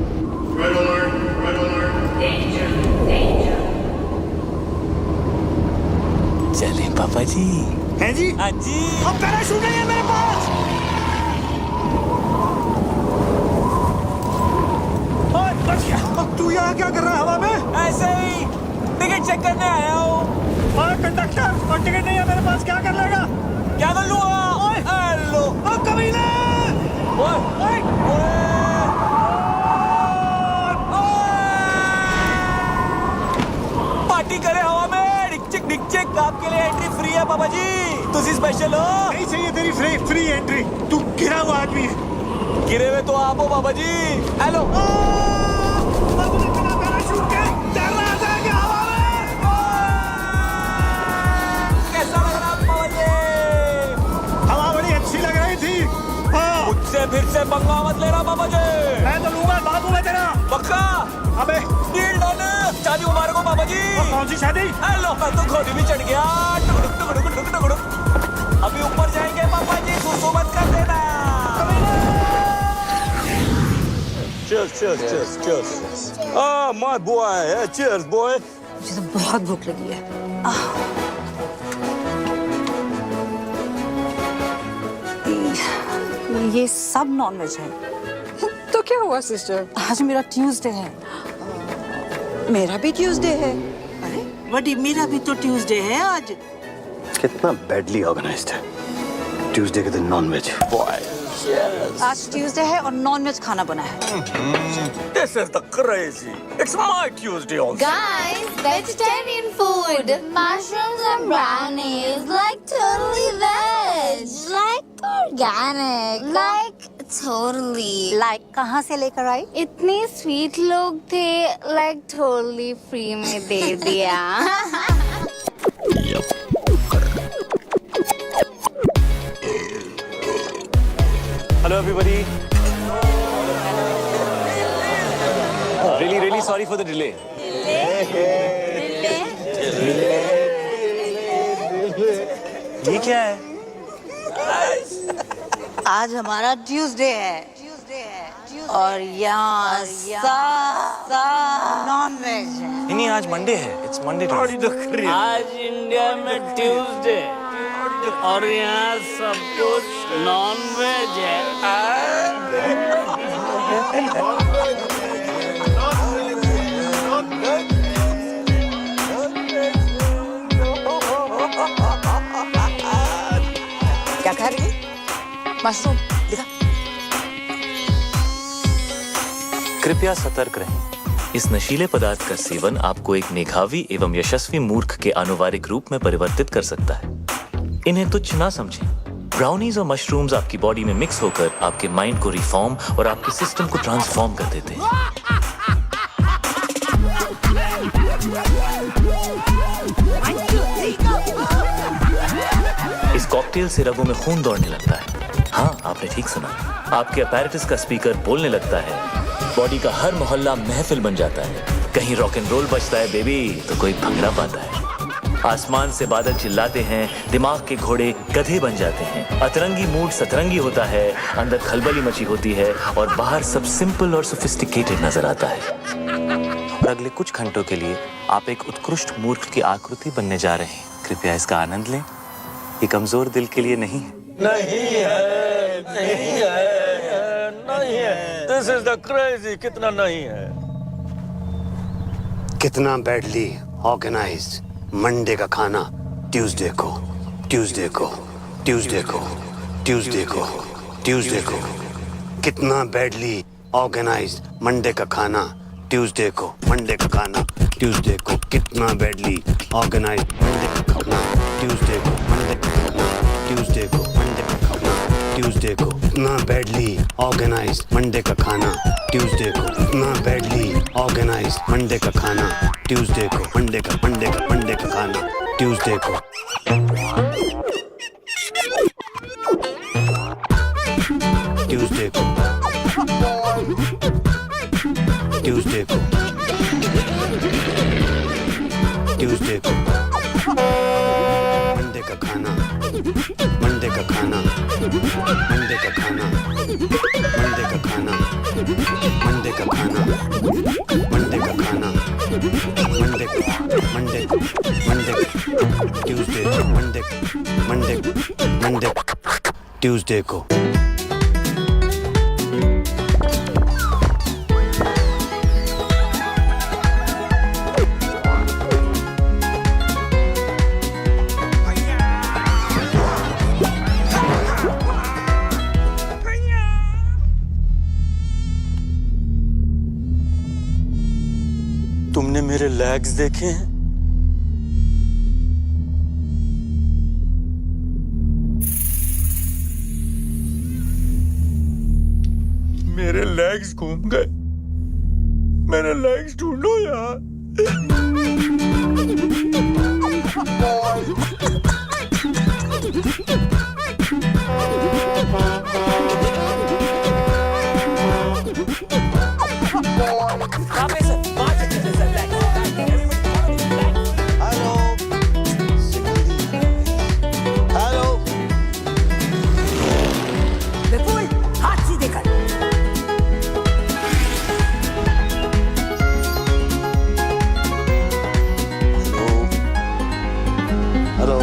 Red alert. Red alert. Danger. Danger. चलें पापा जी। हैं जी? हाँ जी। अब parachute नहीं है मेरे पास। ओए, बच गया। अब तू यहाँ क्या कर रहा है हवा में? ऐसे ही टिकट चेक करने आया हूँ। और कंडक्टर, और टिकट नहीं है मेरे पास, क्या कर लेगा? क्या कर लूँगा? हेलो। ओ कमीने! पार्टी करे हवा में। डिक चिक आपके लिए एंट्री फ्री है पापा जी। तुसी स्पेशल हो। नहीं चाहिए तेरी फ्री एंट्री। तू गिरा हुआ आदमी है। गिरे हुए तो आप हो पापा जी। हेलो। बाबू ने बिना पैराशूट के तैर रहा था क्या हवा में? कैसा लग रहा पापा जी? हवा बड़ी अच्छी लग रही थी। हाँ। मुझसे फिर से पंगा मत लेना पापा जी। मैं तो लूंगा, बाबू है तेरा। पक्का? अबे डील डन। शादी मुबारक हो पापा जी। कौन सी शादी? हेलो, मैं तो घोड़ी भी चढ़ गया। टुकड़ुक टुकड़ुक टुकड़ुक टुकड़ुक। अभी ऊपर जाएंगे पापा जी, सुसु मत कर देना। Cheers. Ah, my boy. Yeah, cheers, boy. मुझे तो बहुत भूख लगी है। ये सब नॉनवेज है। तो क्या हुआ सिस्टर? आज मेरा ट्यूसडे है। मेरा भी ट्यूसडे है। अरे बड़ी, मेरा भी तो ट्यूसडे है आज। कितना बैडली ऑर्गेनाइज्ड है। ट्यूसडे के दिन नॉनवेज। आज ट्यूसडे है और नॉनवेज खाना बना है। This is the crazy. It's my Tuesday also. Guys, vegetarian food. Mushrooms and brownies. Like totally veg. Like organic. Like totally. Like कहाँ से लेकर आई? इतने स्वीट लोग थे, like totally free में दे दिया। Hello everybody. Really sorry for the delay. ये क्या है? आज हमारा ट्यूसडे है और यहाँ नॉन वेज है। नहीं आज मंडे है। It's Monday today. आज इंडिया में ट्यूसडे और यहाँ सब कुछ नॉन वेज है। क्या खा रही है? मशरूम दिखा। कृपया सतर्क रहें। इस नशीले पदार्थ का सेवन आपको एक मेधावी एवं यशस्वी मूर्ख के आनुवारिक रूप में परिवर्तित कर सकता है। इन्हें तुच्छ ना समझें। ब्राउनीज और मशरूम्स आपकी बॉडी में मिक्स होकर आपके माइंड को रिफॉर्म और आपके सिस्टम को ट्रांसफॉर्म कर देते हैं। इस कॉकटेल से रगों में खून दौड़ने लगता है। हाँ, आपने ठीक सुना। आपके अपैरेटस का स्पीकर बोलने लगता है। बॉडी का हर मोहल्ला महफिल बन जाता है। कहीं रॉक एंड रोल बजता है बेबी तो कोई भंगड़ा पाता है। आसमान से बादल चिल्लाते हैं, दिमाग के घोड़े गधे बन जाते हैं। अतरंगी मूड सतरंगी होता है, अंदर खलबली मची होती है और बाहर सब सिंपल और सोफिस्टिकेटेड नजर आता है। और अगले कुछ घंटों के लिए आप एक उत्कृष्ट मूर्ख की आकृति बनने जा रहे हैं। कृपया इसका आनंद लें। ये कमजोर दिल के लिए नहीं है। नहीं है। This is the crazy. कितना नहीं है? कितना बैडली ऑर्गेनाइज्ड मंडे का खाना ट्यूसडे को कितना बैडली ऑर्गेनाइज्ड मंडे का खाना ट्यूसडे को कितना बैडली ऑर्गेनाइज्ड मंडे का खाना ट्यूसडे को कितना बैडली ऑर्गेनाइज्ड मंडे का खाना ट्यूसडे को कितना बैडली ऑर्गेनाइज्ड मंडे का खाना ट्यूसडे को मंडे का खाना ट्यूसडे को मंडे का खाना ट्यूसडे को तुमने मेरे लेग्स देखे हैं? मेरे लेग्स घूम गए। मेरे लेग्स ढूंढो यार। विपुल हाथ सीधे कर। हेलो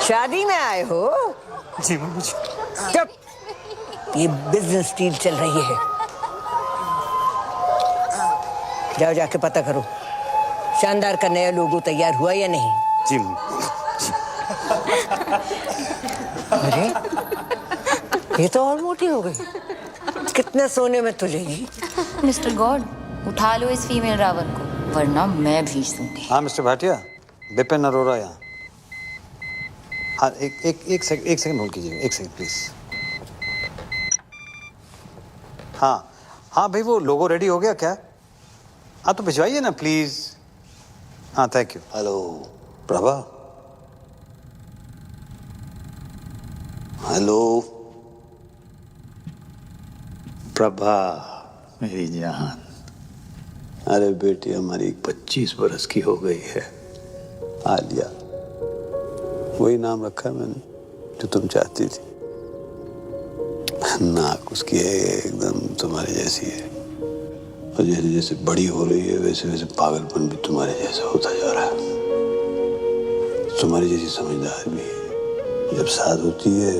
शादी में आए हो? जी मम्मी जी। चुप। ये बिजनेस डील चल रही है। जाओ जाके पता करो शानदार का नया लोगो तैयार हुआ या नहीं। जी। अरे ये तो और मोटी हो गई। कितने सोने में तुलेगी? मिस्टर गॉड, उठा लो इस फीमेल रावण को, वरना मैं भेज दूंगी। हाँ मिस्टर भाटिया, बिपिन अरोड़ा यहाँ। हाँ एक सेकंड होल्ड कीजिए, एक सेकंड प्लीज। हाँ भाई, वो लोगो रेडी हो गया क्या? हाँ तो भिजवाइए ना प्लीज। हाँ thank you. Hello Prabha. Hello Prabha मेरी जान। अरे बेटी हमारी 25 बरस की हो गई है, आलिया। वही नाम रखा है मैंने जो तुम चाहती थी। नाक उसकी है एकदम तुम्हारे जैसी है, और जैसे जैसे बड़ी हो रही है वैसे वैसे पागलपन भी तुम्हारे जैसा होता जा रहा है। तुम्हारी जैसी समझदार भी है। जब साथ होती है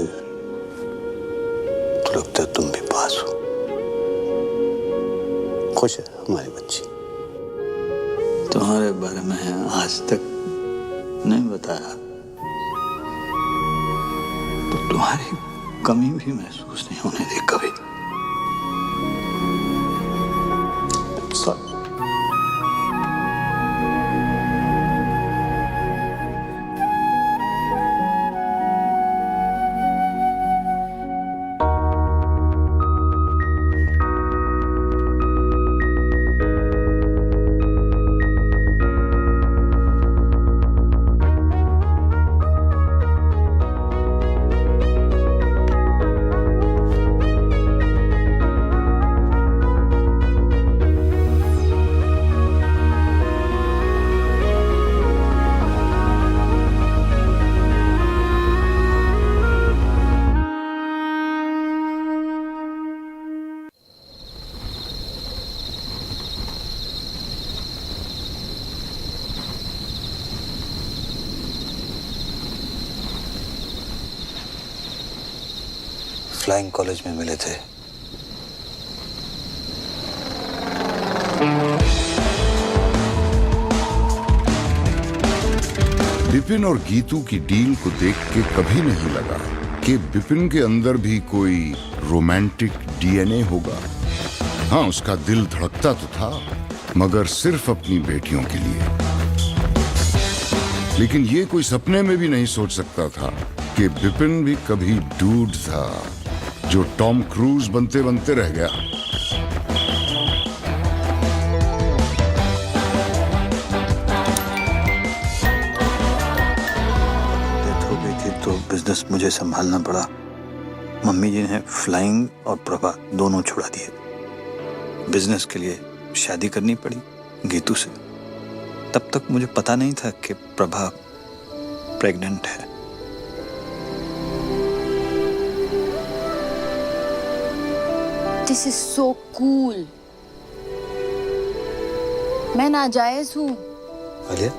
तो लगता है तुम भी पास हो। खुश है हमारी बच्ची। तुम्हारे बारे में आज तक नहीं बताया तो तुम्हारी कमी भी महसूस नहीं होने दी कभी। फ्लाइंग कॉलेज में मिले थे। बिपिन और गीतू की डील को देख के कभी नहीं लगा कि बिपिन के अंदर भी कोई रोमांटिक डीएनए होगा। हाँ, उसका दिल धड़कता तो था, मगर सिर्फ अपनी बेटियों के लिए। लेकिन ये कोई सपने में भी नहीं सोच सकता था कि बिपिन भी कभी डूड था जो टॉम क्रूज बनते बनते रह गया। डेथ हो गई थी तो बिजनेस मुझे संभालना पड़ा। मम्मी जी ने फ्लाइंग और प्रभा दोनों छुड़ा दिए। बिजनेस के लिए शादी करनी पड़ी गीतू से। तब तक मुझे पता नहीं था कि प्रभा प्रेग्नेंट है। This is so cool. मैं नाजायज हूँ। Alia?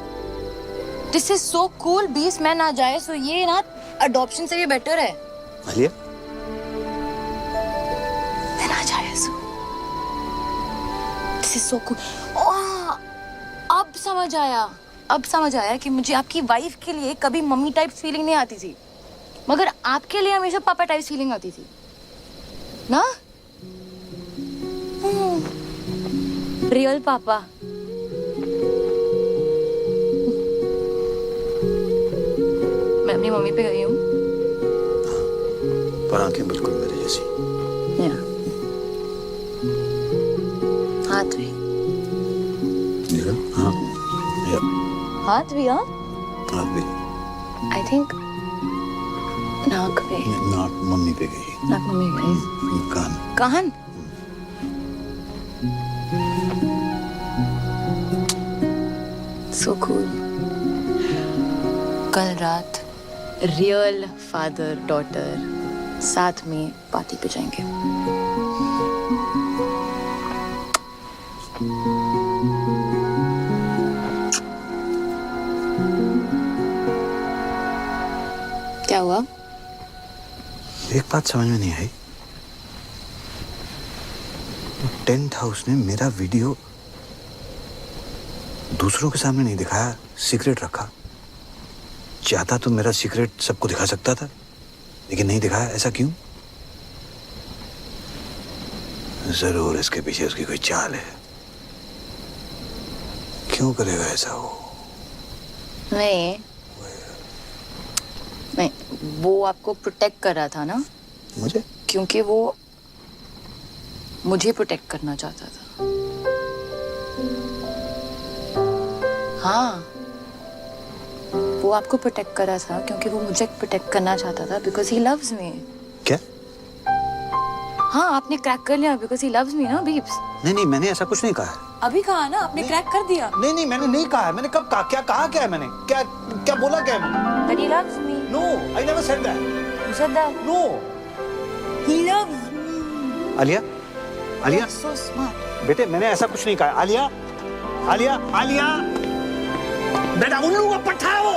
This is so cool. 20 मैं नाजायज हूँ। ये ना अडॉप्शन से भी बेटर है। आलिया? मैं नाजायज हूँ। This is so cool. अब समझ आया। अब समझ आया कि मुझे आपकी वाइफ के लिए कभी मम्मी टाइप फीलिंग नहीं आती थी, मगर आपके लिए हमेशा पापा टाइप फीलिंग आती थी ना। रियल पापा। मैं अपनी मम्मी पे गई हूँ। पर आंखें बिल्कुल मेरे जैसी। हाथ भी। हाँ, हाथ भी। हाँ, हाथ भी। आई थिंक नाक पे। नाक मम्मी पे गई। नाक मम्मी पे गई। कान। कान। So cool. कल रात रियल फादर डॉटर साथ में पार्टी पे जाएंगे। क्या हुआ? एक बात समझ में नहीं आई। टेंट हाउस ने मेरा वीडियो दूसरों के सामने नहीं दिखाया, सीक्रेट रखा। चाहता तो मेरा सीक्रेट सबको दिखा सकता था, लेकिन नहीं दिखाया। ऐसा क्यों? जरूर इसके पीछे उसकी कोई चाल है। क्यों करेगा ऐसा वो? नहीं, वो आपको प्रोटेक्ट कर रहा था ना? मुझे? क्योंकि वो मुझे प्रोटेक्ट करना चाहता था। हाँ, वो आपको प्रोटेक्ट कर रहा था क्योंकि वो मुझे प्रोटेक्ट करना चाहता था, बिकॉज ही लव्स मी। क्या? हाँ, आपने क्रैक कर लिया बिकॉज ही लव्स मी ना बीब्स। नहीं, मैंने ऐसा कुछ नहीं कहा है। अभी कहा ना, आपने क्रैक कर दिया। नहीं, मैंने नहीं कहा है। मैंने कब कहा? क्या कहा? क्या है मैंने? क्या बोला? क्या है मैंने? That he loves me. No, I never said that. You said that. No. He loves me. Alia, You're so smart. बेटे मैंने ऐसा कुछ नहीं कहा। आलिया, बेटा उल्लू का पट्टा है वो।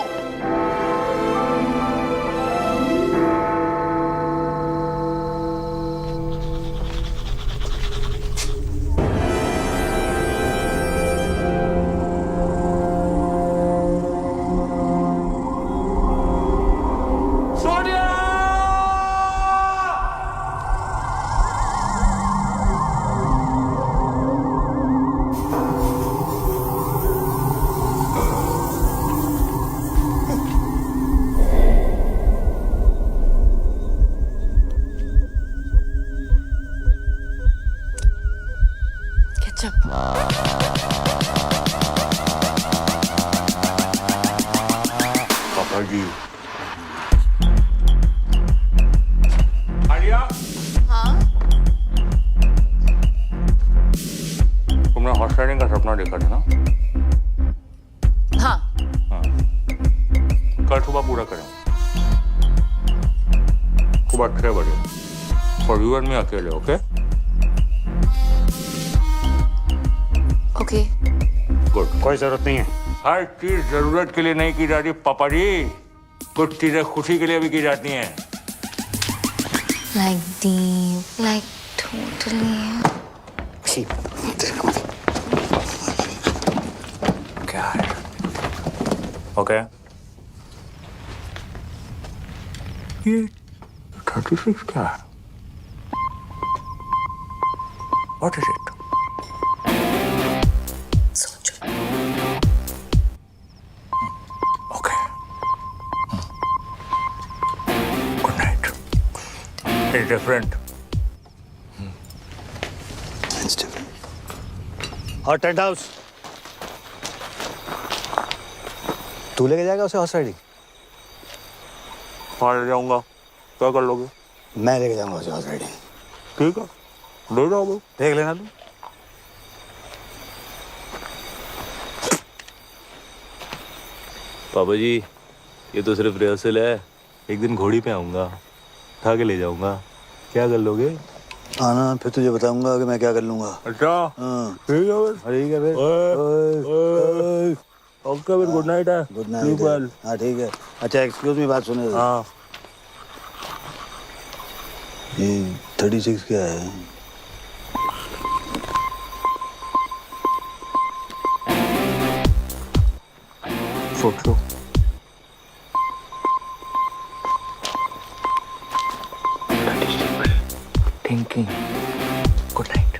पापा जी। आलिया? हाँ? तुमने हॉर्स राइडिंग का सपना देखा था ना? हाँ। कल सुबह पूरा करें। सुबह 6 बजे। फॉर यू एंड मी अकेले, ओके? ओके। गुड। कोई जरूरत नहीं है। हर चीज जरूरत के लिए नहीं की जाती पापा जी, कुछ चीजें खुशी के लिए भी की जाती हैं। Like deep, like totally. क्या है? ओके। ये 36 क्या है? What is it? सोचो। Okay. Good night. It's different. It's different. और टेंट हाउस तू लेके जाएगा उसे हॉर्स राइडिंग? हाँ, ले जाऊंगा। क्या कर लोगे? मैं लेके जाऊंगा उसे हॉर्स राइडिंग। ठीक है, ले जाओ भाई। देख लेना तू। पापा जी, ये तो सिर्फ रिहर्सल है। एक दिन घोड़ी पे आऊंगा, उठा के ले जाऊंगा। क्या कर लोगे? आना, फिर तुझे बताऊंगा कि मैं क्या कर लूंगा। अच्छा, हाँ ठीक है फिर। ठीक है फिर। ओके फिर, गुड नाइट है। Good night. हाँ ठीक है। अच्छा एक्सक्यूज मी, बात सुने। हाँ। ये 36 क्या है? सोचो। थिंकिंग। Good night.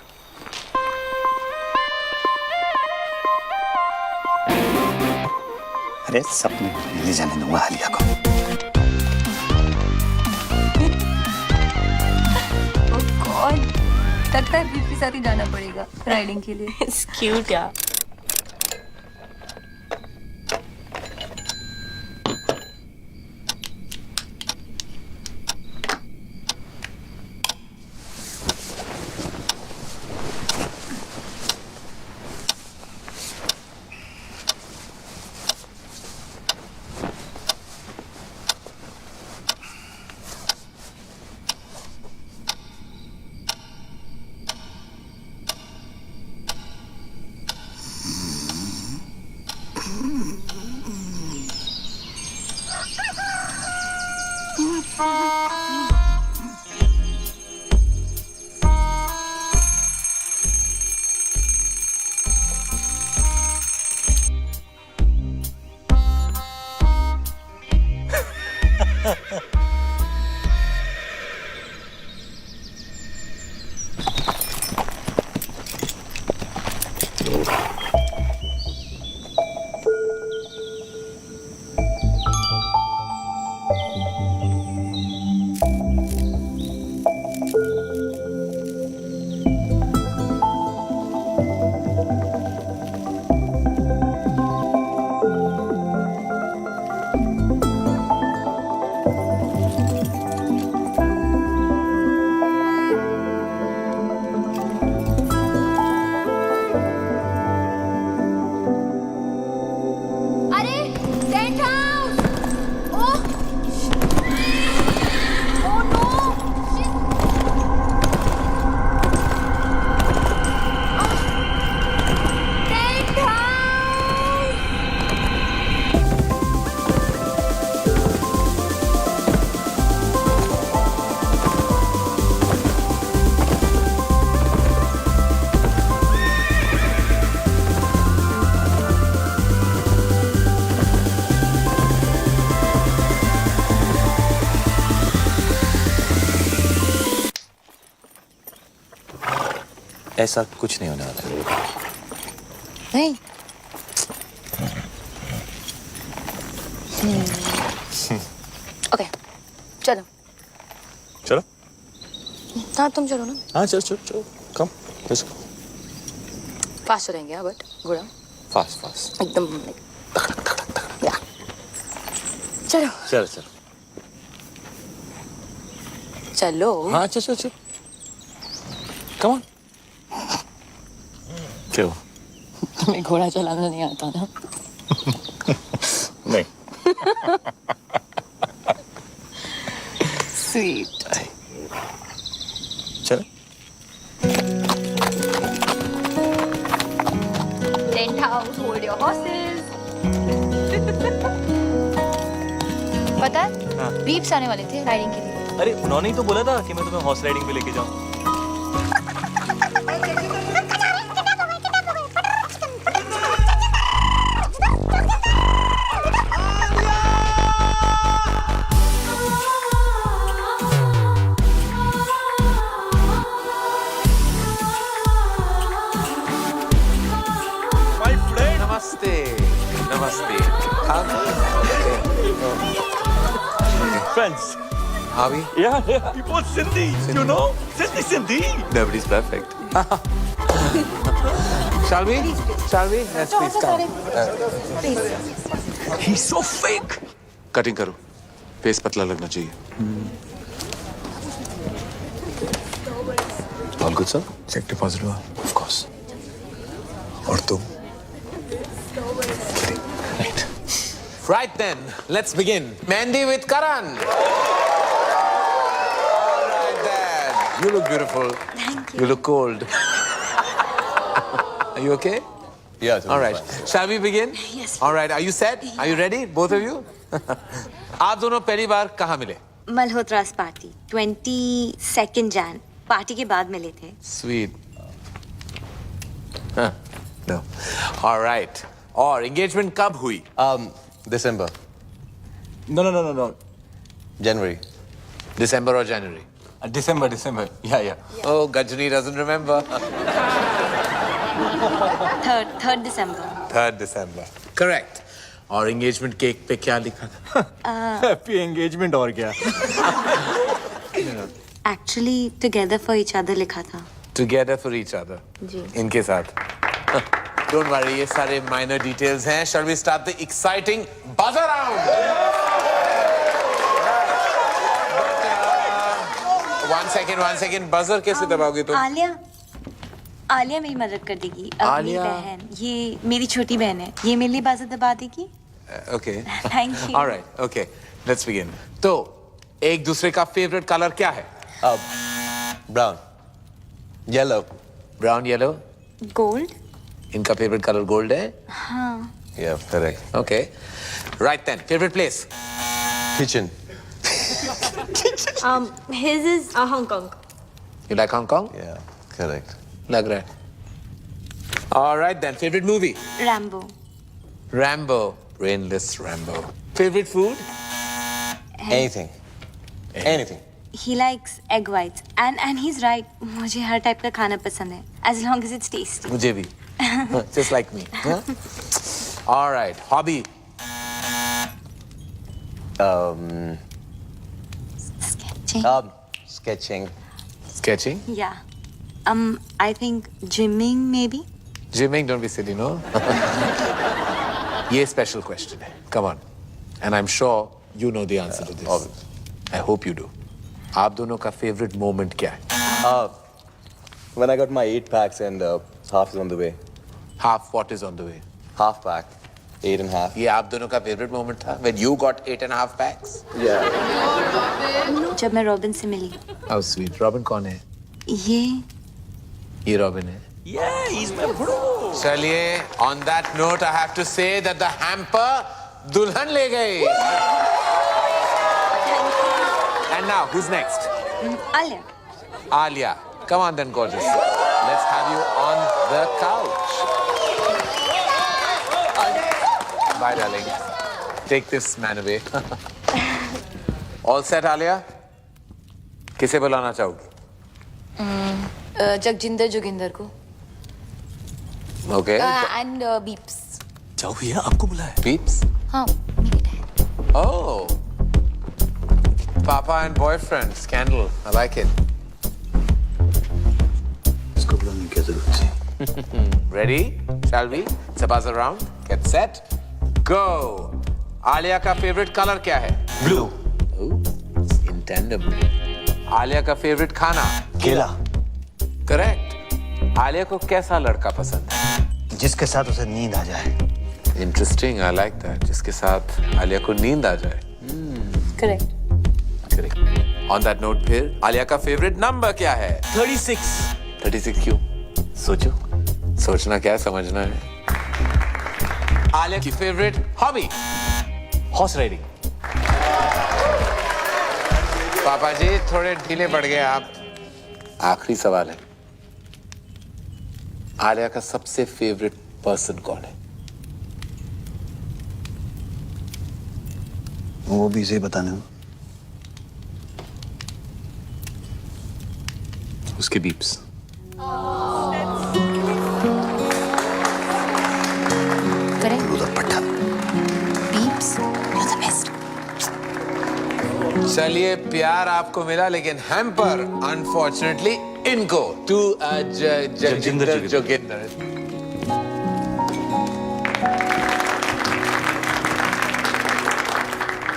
अरे सपने ले जाने दूंगा आलिया को। गॉड, लगता है बीच के साथ ही जाना पड़ेगा राइडिंग के लिए। It's cute यार। अरे tent house! Oh! Oh no! Tent house! ऐसा कुछ नहीं होने वाला है। नहीं। ओके, चलो। चलो। हाँ तुम चलो ना। हाँ चलो चलो चलो कम लेट्स गो। फास्ट रहेंगे हाँ बट गुड़ा फास्ट फास्ट एकदम या चलो चलो चलो चलो हाँ चलो चलो चलो कम ऑन क्यों तुम्हें घोड़ा चलाना नहीं आता ना नहीं स्वीट चलो tent house hold your horses पता है हाँ। बीप्स आने वाले थे राइडिंग के लिए अरे उन्होंने ही तो बोला था कि मैं तुम्हें हॉर्स राइडिंग पे लेके जाऊं नमस्ते नमस्ते Friends. Harvey? Yeah, we both Sindhi. You know? Sindhi. Nobody's perfect. Shall we? Shall we? Yes, please come. He's so fake. Cutting करो फेस पतला लगना चाहिए all good sir check deposit हुआ ऑफ कोर्स और तुम Right then, let's begin. Mandy with Karan. All right then. You look beautiful. Thank you. You look cold. Are you okay? Yeah. All right. Shall we begin? Yes. All right. Are you set? Are you ready? Both of you? आप दोनों पहली बार कहाँ मिले? मल्होत्रास party 22 Jain party के बाद मिले थे Sweet. Huh. No. All right. और engagement कब हुई? December. No. January. December or January? December. Yeah. Oh, Gajani doesn't remember. 3rd December 3rd December. Correct. और engagement cake पे क्या लिखा था? Happy engagement और क्या? actually together for each other लिखा था Together for each other. जी इनके साथ. Don't worry, ये सारे minor details हैं. Shall we start the exciting buzzer round? One second. Buzzer कैसे दबाओगे तुम? आलिया मेरी मदद कर देगी अब मेरी आलिया? बहन ये मेरी छोटी बहन है ये मेरे लिए बाज़ दबा देगी Okay. Thank you. All right. Okay. Let's begin. तो एक दूसरे का favorite color क्या है? Brown. Yellow. Brown, yellow. Gold इनका favorite color gold है? हाँ Yeah, correct. Okay. Right then. Favorite place? Kitchen. his is Hong Kong You like Hong Kong? Yeah, correct. लग रहा है. All right then. Favorite movie? Rambo Rambo. Brainless Rambo. Favorite food? Anything. Anything. he likes egg whites and he's right मुझे हर type का खाना पसंद है as long as it's tasty मुझे भी. Just like me. Huh? All right. Hobby. Sketching. Sketching. Sketching? Yeah. I think gymming maybe. Gymming, don't be silly, no? ये special question है. Come on. And I'm sure you know the answer to this. Obviously. I hope you do. आप दोनों का favorite moment क्या है? When I got my 8 packs and half is on the way. Half what is on the way? Half pack. 8.5. ये आप दोनों का favorite moment था? When you got 8.5 packs? Yeah. जब मैं रॉबिन से मिली. How sweet. Robin कौन है? ये Robin है. Yeah, he's my bro. चलिए, on that note, I have to say that the hamper दुल्हन ले गई. And now, who's next? Alia. Alia. Come on then, gorgeous. Let's have you on the couch. Bye, darling. Take this man away. All set, Alia? किसे बुलाना चाहोगी? जगजिंदर जोगिंदर को. Okay. And Beeps. जाओ भैया, आपको बुलाया. Beeps? हाँ, मेरे dad. Oh. Papa and boyfriend, scandal. I like it. इसको बुलाने की जरूरत थी. Ready? Shall we? Sabaz around. Get set. Go. Alia का favorite color क्या है? Blue. Oh, in tandem. Alia का favorite खाना? केला. Correct. आलिया को कैसा लड़का पसंद है? जिसके साथ उसे नींद आ जाए. Interesting. I like that. जिसके साथ आलिया को नींद आ जाए. Correct. Correct. On that note, फिर आलिया का favorite number क्या है? 36. 36 क्यों? सोचो. सोचना क्या है, समझना है. आलिया की favorite hobby? Horse riding. पापा जी थोड़े ढीले पड़ गए आप. आखिरी सवाल है. आलिया का सबसे फेवरेट पर्सन कौन है? वो भी इसे बताने हो. उसके बीप्स. Correct. उधर पट्टा. Beeps. You're the best. चलिए, प्यार आपको मिला, लेकिन हैम्पर अनफॉर्चुनेटली इनको टू जगजिंदर जोगिंदर.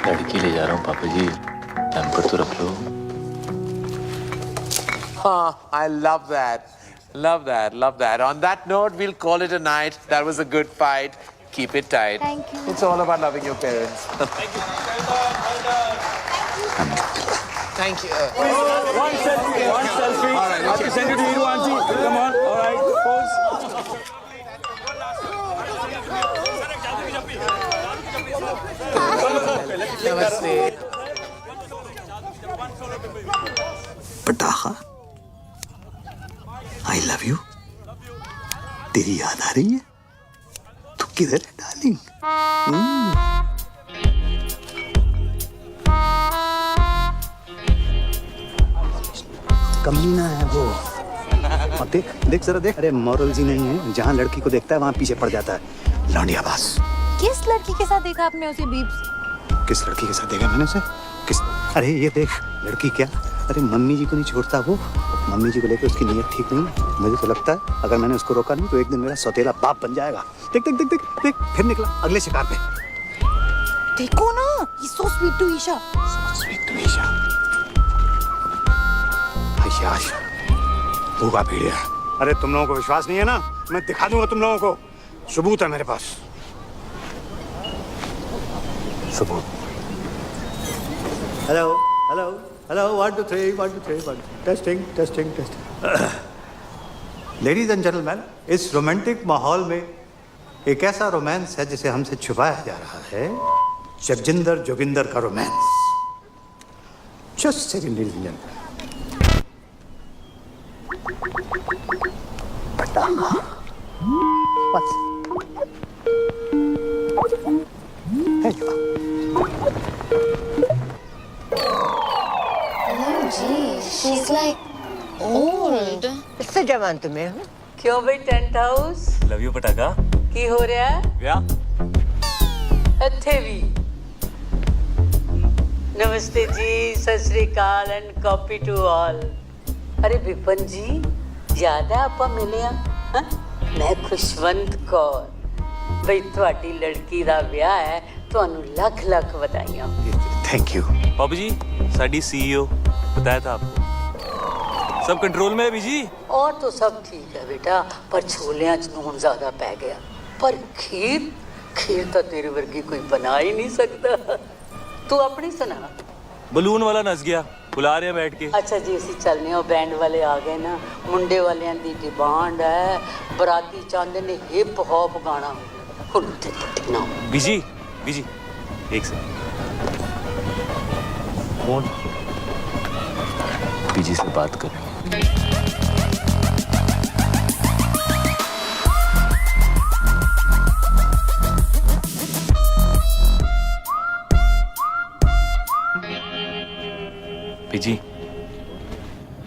लड़की ले जा रहा हूँ पापा जी. हैम्पर तो रख लो. हाँ, I love that. Love that. Love that. On that note, we'll call it a night. That was a good fight. Keep it tight. Thank you. It's all about loving your parents. Thank you. One selfie. All right, I have to send it to you, auntie. Come on. All right. Pose. Namaste. पटाखा. I love you. तेरी याद आ रही है? तू किधर है darling? कमीना है वो. और देख देख जरा देख. अरे मॉरल्स ही नहीं है. जहाँ लड़की को देखता है वहाँ पीछे पड़ जाता है. लौंडिया बास. किस लड़की के साथ देखा आपने उसे बीप्स? किस लड़की के साथ देखा मैंने उसे? किस? अरे ये देख लड़की क्या. अरे मम्मी जी को नहीं छोड़ता वो. मम्मी जी को लेकर उसकी नीयत ठीक नहीं है. मुझे तो लगता है अगर मैंने उसको रोका नहीं तो एक दिन मेरा सौतेला बाप बन जाएगा. देख देख देख देख देख फिर निकला अगले शिकार पे. देखो ना, he's so sweet to Isha. Sweet to Isha. आयश भूखा पीड़िया. अरे तुम लोगों को विश्वास नहीं है ना? मैं दिखा दूंगा तुम लोगों को. सबूत है मेरे पास. सबूत. Hello hello hello 1 2 3 1 2 3 1 testing testing testing. Ladies and gentleman, इस रोमांटिक माहौल में एक ऐसा रोमांस है जिसे हमसे छुपाया जा रहा है. जगजिंदर जोगिंदर का romance. Just second ladies and gentleman. पटाखा. बस. है क्या? Gee, she's like old. इससे जवान तुम्हें हूँ. क्यों भाई टेंट हाउस लव यू पटाखा की हो रहा है या ਇੱਥੇ ਵੀ नमस्ते जी सत श्री अकाल एंड कॉपी टू ऑल अरे विपन जी याद है ਆਪਾਂ ਮਿਲੇ ਆ ਮੈਂ ਖੁਸ਼ਵੰਤ ਕੌਰ ਬਈ ਤੁਹਾਡੀ ਲੜਕੀ ਦਾ ਵਿਆਹ ਹੈ ਤੁਹਾਨੂੰ ਲੱਖ ਲੱਖ ਵਧਾਈਆਂ थैंक यू बाबू जी साडी सीईओ बताया था आपको सब कंट्रोल में है बीजी और तो सब ठीक है बेटा पर छोलियां च नून ज्यादा पै गया पर खीर खीर तो तेरे वर्गी कोई बना ही नहीं सकता तू अपनी सुना बलून वाला नस गया बुला रहे हैं बैठ के अच्छा जी ਅਸੀਂ ਚੱਲਨੇ ਆ ਬੈਂਡ ਵਾਲੇ ਆ ਗਏ ਨਾ ਮੁੰਡੇ ਵਾਲਿਆਂ ਦੀ ਡਿਮਾਂਡ ਹੈ ਬਰਾਤੀ ਚਾਹੁੰਦੇ ਨੇ ਹਿਪ ਹੌਪ ਗਾਣਾ ਹੁਣ ਤੇ ਪੱਟੀ ਨਾ बीजी बीजी एक सेकंड कौन बीजी से बात कर बीजी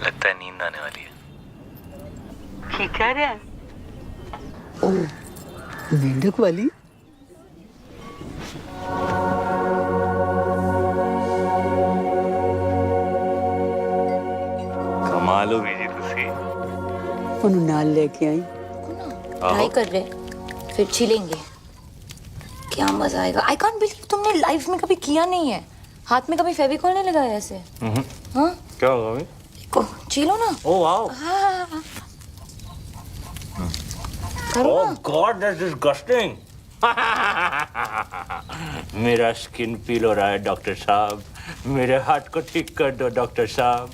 लगता है नींद आने वाली है की कह रहा है ओ मेंढक वाली कमाल हो बीजी तुसी ਉਹਨੂੰ ਨਾਲ ਲੈ ਕੇ ਆਈ ट्राई कर रहे फिर छिलेंगे क्या मजा आएगा आई कांट बिलीव तुमने लाइफ में कभी किया नहीं है हाथ में कभी फेविकॉल नहीं लगाया ऐसे हाँ क्या होगा भाई को छिलो ना ओ वाओ हाँ करो ना गॉड दैट्स डिस्गस्टिंग मेरा स्किन पील हो रहा है डॉक्टर साहब मेरे हार्ट को ठीक कर दो डॉक्टर साहब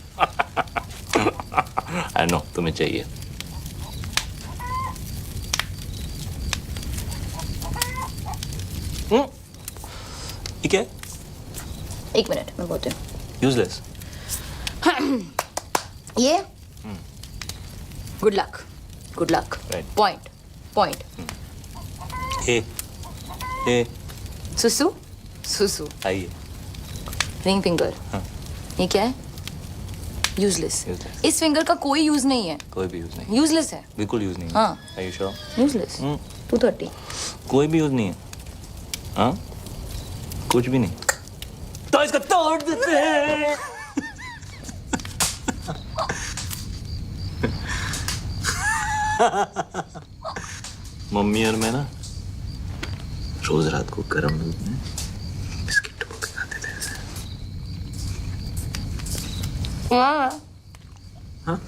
आई नो तुम्हें चाहिए ठीक है एक मिनट मैं बोलती हूँ यूजलेस ये good luck Right. Point A सुसु सुसु आइए रिंग फिंगर हाँ। ये क्या है यूजलेस Useless. इस फिंगर का कोई यूज नहीं है कोई भी यूज नहीं यूजलेस है बिल्कुल यूज नहीं हाँ। Are you sure? यूजलेस 230 कोई भी यूज नहीं है हाँ कुछ भी नहीं तो इसको तोड़ देते हैं मम्मी और मैं ना रोज रात को गर्म दूध में बिस्किट डुबो के खाते थे ऐसे हाँ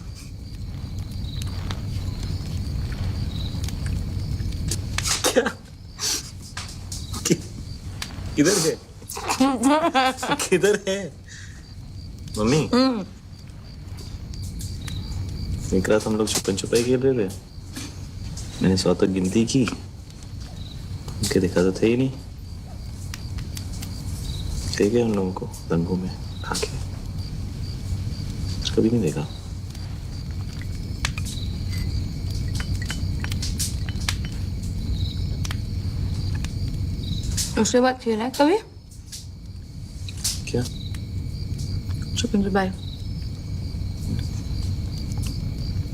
क्या किधर है किधर है मम्मी एक रात हम लोग छुपन छुपाई खेल रहे थे मैंने 100 तक गिनती की उनके देखा तो थे ही नहीं ठीक है उन लोगों को रंगों में आके कभी नहीं देखा उसके बाद खेला है कभी क्या छुपन छुपाई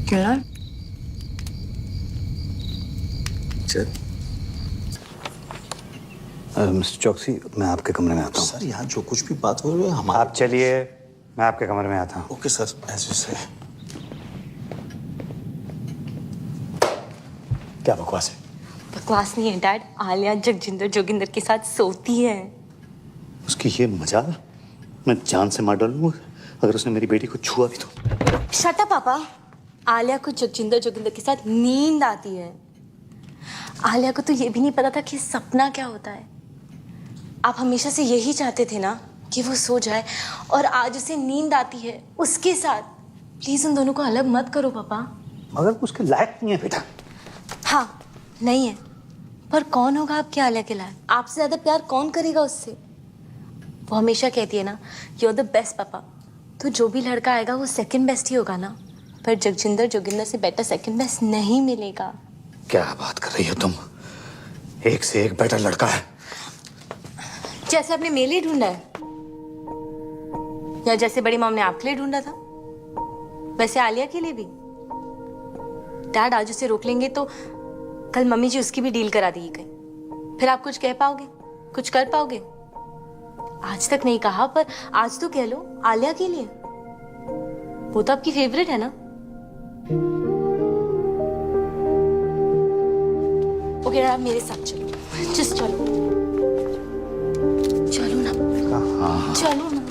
खेला है चल मिस्टर चौकसी मैं आपके कमरे में आता हूँ सर यहाँ जो कुछ भी बात हो रही है हमारा आप चलिए मैं आपके कमरे में आता हूँ ओके सर ऐसे से क्या बकवास है बकवास नहीं है डैड आलिया जगजिंदर जोगिंदर के साथ सोती है उसकी ये मजाल मैं जान से मार डालूंगा अगर उसने मेरी बेटी को छुआ भी तो शट अप पापा आलिया को जगजिंदर जोगिंदर के साथ नींद आती है आलिया को तो ये भी नहीं पता था कि सपना क्या होता है आप हमेशा से यही चाहते थे ना कि वो सो जाए और आज उसे नींद आती है उसके साथ प्लीज उन दोनों को अलग मत करो पापा मगर उसके लायक नहीं है बेटा हाँ नहीं है पर कौन होगा आपके आलिया के लायक आपसे ज्यादा प्यार कौन करेगा उससे वो हमेशा कहती है ना यू आर द बेस्ट पापा तो जो भी लड़का आएगा वो सेकंड बेस्ट ही होगा ना पर जगजिंदर जोगिंदर से बेटर सेकंड बेस्ट नहीं मिलेगा क्या बात कर रही हो तुम एक से एक बेटा लड़का है जैसे आपने मेरे लिए ढूंढा है या जैसे बड़ी मॉम ने आपके लिए ढूंढा था वैसे आलिया के लिए भी डैड आज उसे रोक लेंगे तो कल मम्मी जी उसकी भी डील करा देगी कहीं। फिर आप कुछ कह पाओगे, कुछ कर पाओगे? आज तक नहीं कहा, पर आज तो कह लो, आलिया के लिए। वो तो आपकी फेवरेट है ना। ओके, आप मेरे साथ चलो, जस्ट चलो, चलो ना, चलो ना,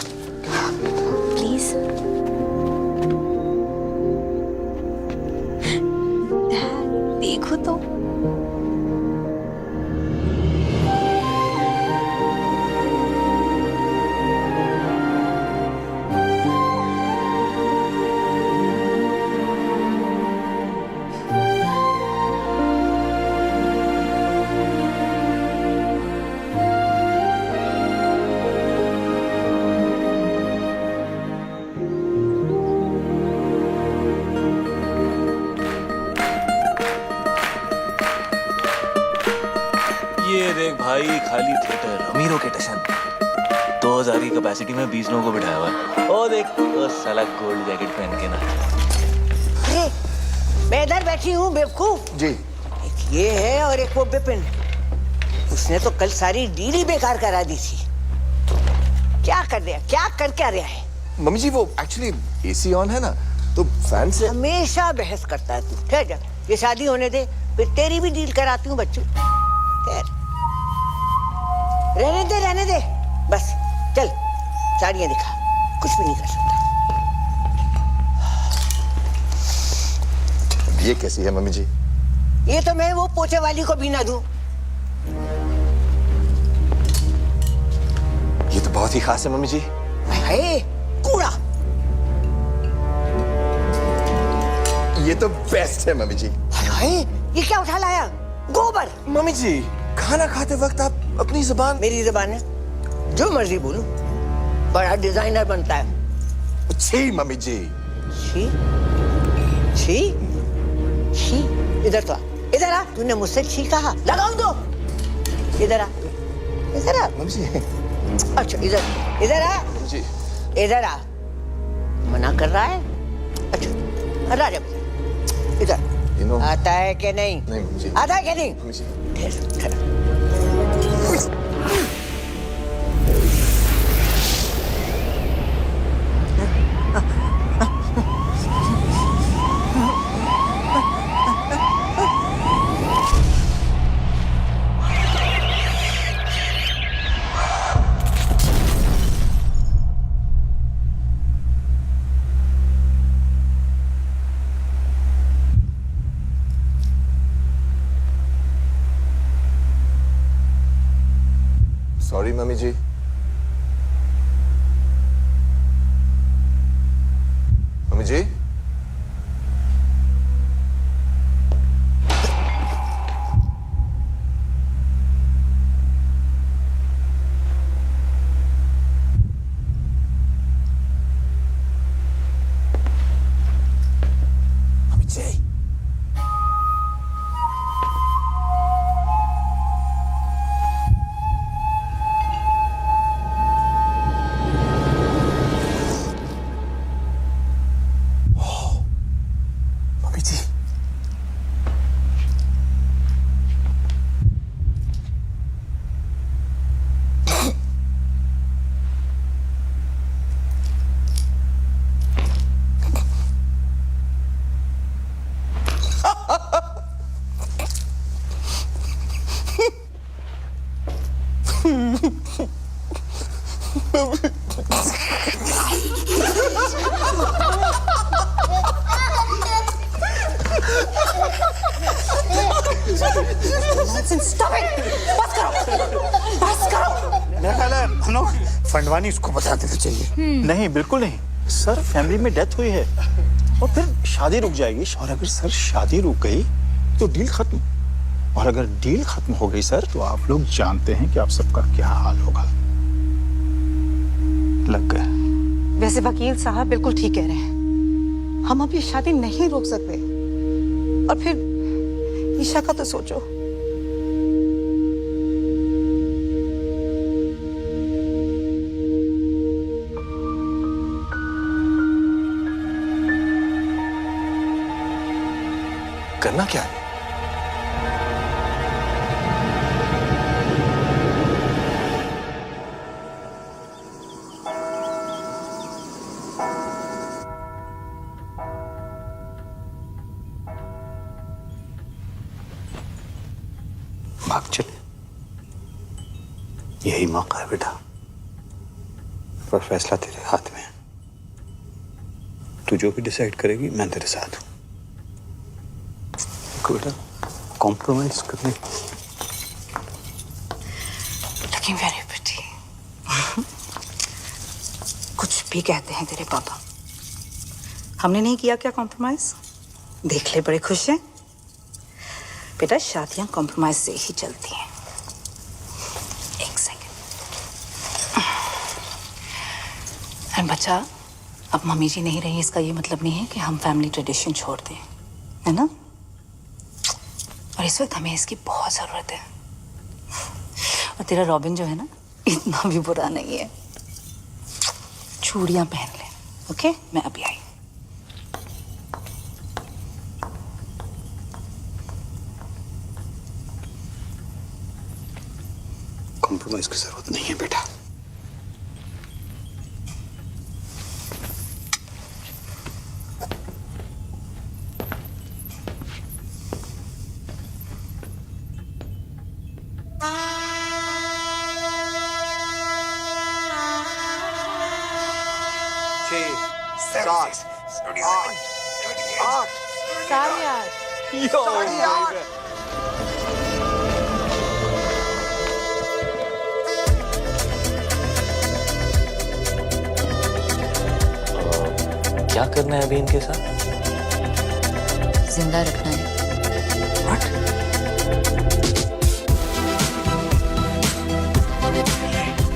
प्लीज। देखो तो, ये देख भाई, खाली थिएटर, अमीरों के टशन। 2000 की कैपेसिटी में 20 लोगों को बिठाया हुआ है। ओ देख, वो साला गोल्ड जैकेट पहन के ना। अरे मैं इधर बैठी हूँ बेवकूफ। जी। एक ये है और एक वो बिपिन। उसने तो कल सारी डील ही बेकार करा दी थी। क्या कर रहा है, क्या कर क्या रहा है? मम्मी जी वो एक्चुअली एसी ऑन है ना, तो फैन से। हमेशा बहस करता है तू। ठहर जा, ये शादी होने दे, फिर तेरी भी डील कराती हूँ बच्चों। रहने दे बस। चल साड़ियाँ दिखा, कुछ भी नहीं कर सकता। ये कैसी है मम्मी जी? ये तो मैं वो पोछे वाली को भी ना दूं। ये तो बहुत ही खास है मम्मी जी। हाय कूड़ा। ये तो बेस्ट है मम्मी जी। हाय ये क्या उठा लाया? गोबर। मम्मी जी खाना खाते वक्त आप अपनी जुबान। मेरी जुबान है, जो मर्जी बोलूं। बड़ा डिजाइनर बनता है। छी मम्मी जी। छी छी छी। इधर तो आ, इधर आ। तूने मुझसे छी कहा, लगाऊं दो। इधर आ, इधर आ मम्मी जी। अच्छा इधर आ जी। इधर आ। मना कर रहा है? अच्छा राजा इधर आता है कि नहीं? नहीं मम्मी जी। आता है कि नहीं? मम्मी जी। सॉरी मम्मी जी। मम्मी जी। फंडवानी उसको बता देना चाहिए। नहीं बिल्कुल नहीं सर, फैमिली में डेथ हुई है और फिर शादी रुक जाएगी। और अगर सर शादी रुक गई तो डील खत्म, और अगर डील खत्म हो गई सर तो आप लोग जानते हैं कि आप सबका क्या हाल होगा। लग गए। वैसे वकील साहब बिल्कुल ठीक कह रहे हैं, हम अब ये शादी नहीं रोक सकते। और फिर ईशा का तो सोचो। करना क्या है? भाग चले, यही मौका है बेटा, पर फैसला तेरे हाथ में है। तू जो भी डिसाइड करेगी मैं तेरे साथ हूं। बेटा कॉम्प्रोमाइज करने लुकिंग वेरी प्रिटी। कुछ भी कहते हैं तेरे पापा, हमने नहीं किया क्या कॉम्प्रोमाइज? देख ले, बड़े खुश हैं। बेटा शादियां कॉम्प्रोमाइज से ही चलती हैं। एक सेकंड। और बच्चा, अब मम्मी जी नहीं रही, इसका ये मतलब नहीं है कि हम फैमिली ट्रेडिशन छोड़ दें, है ना? और इस वक्त हमें इसकी बहुत जरूरत है। और तेरा रॉबिन जो है ना, इतना भी बुरा नहीं है। चूड़ियां पहन ले, ओके? मैं अभी आई। कॉम्प्रोमाइज की जरूरत नहीं है बेटा। क्या करना है अभी इनके साथ? जिंदा रखना है।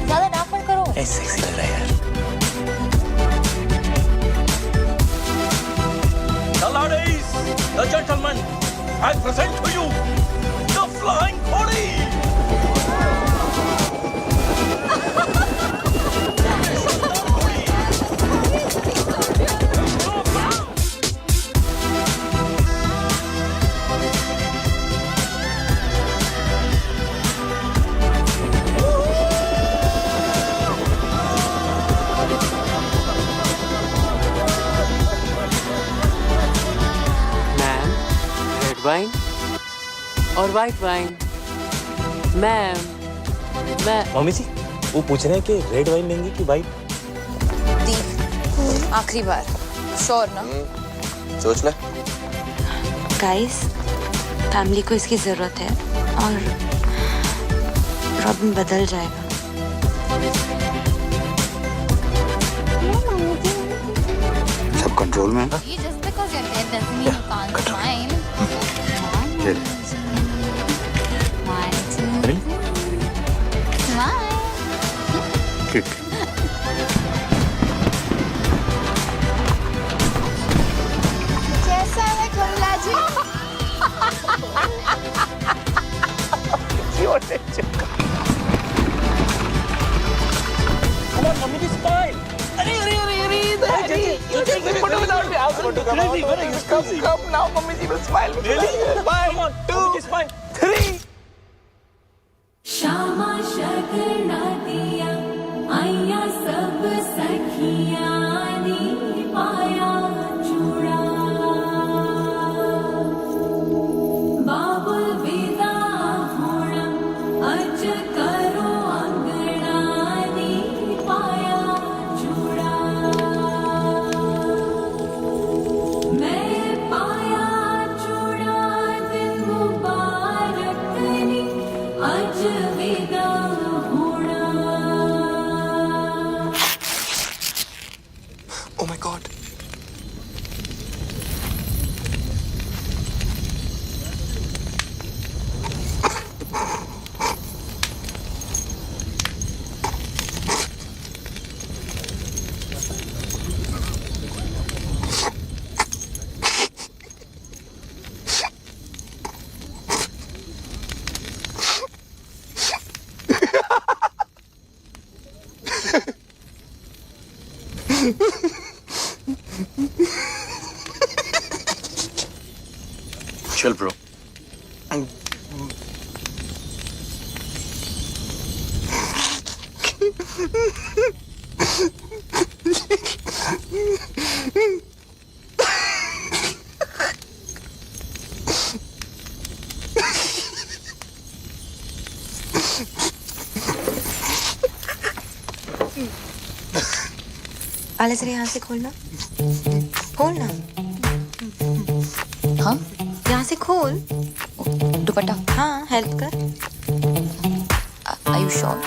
ज्यादा नाक मत करो। सेक्सी लग रहा है यार। The ladies, the gentlemen, I present to you the Flying Khodi. Wine और वाइट वाइन। मैम, मैं मम्मी जी वो पूछ रहे हैं कि रेड वाइन लेंगी कि वाइट? आखिरी बार, श्योर ना? सोच ले। गाइस, फैमिली को इसकी जरूरत है और रॉबिन बदल जाएगा। सब कंट्रोल में है? ठीक। कैसा है कमला जी? मम्मी जी स्माइल। अरे अरे अरे अरे you take the photo without me. I was going to come out. Come now, mummy ji will smile. Really? Come on, 2, 3. Shyama शगना दिया आया सब सखियां ने पाया चूड़ा बाबुल विदा होना अज करो अंगना ने पाया चूड़ा मैं पाया चूड़ा दिन मुबारक चल ब्रो। आले जरा यहाँ से खोलना, खोलना। हाँ यहाँ से खोल। दुपट्टा। हाँ हेल्प कर। Are you sure?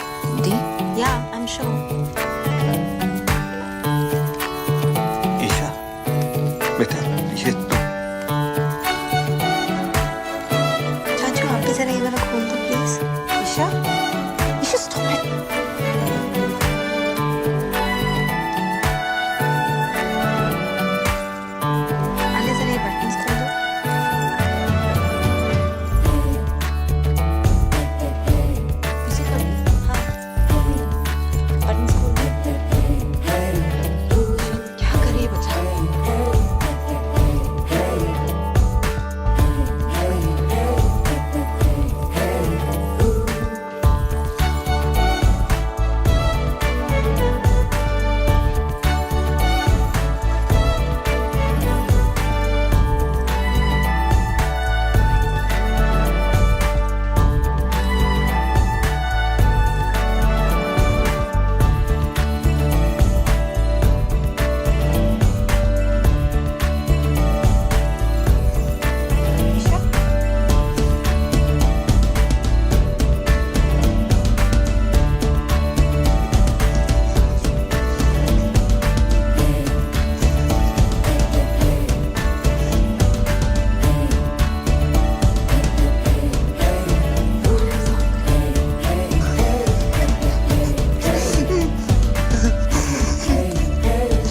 The? Yeah, I'm sure. Isha बेटा ये तो चाचू आप भी जरा ये वाला खोल दो please. Isha, Isha stop it. आले जरा ये buttons खोल दो। इसे खोल दो। हाँ। buttons खोल दो। क्या कर रही है बच्चा?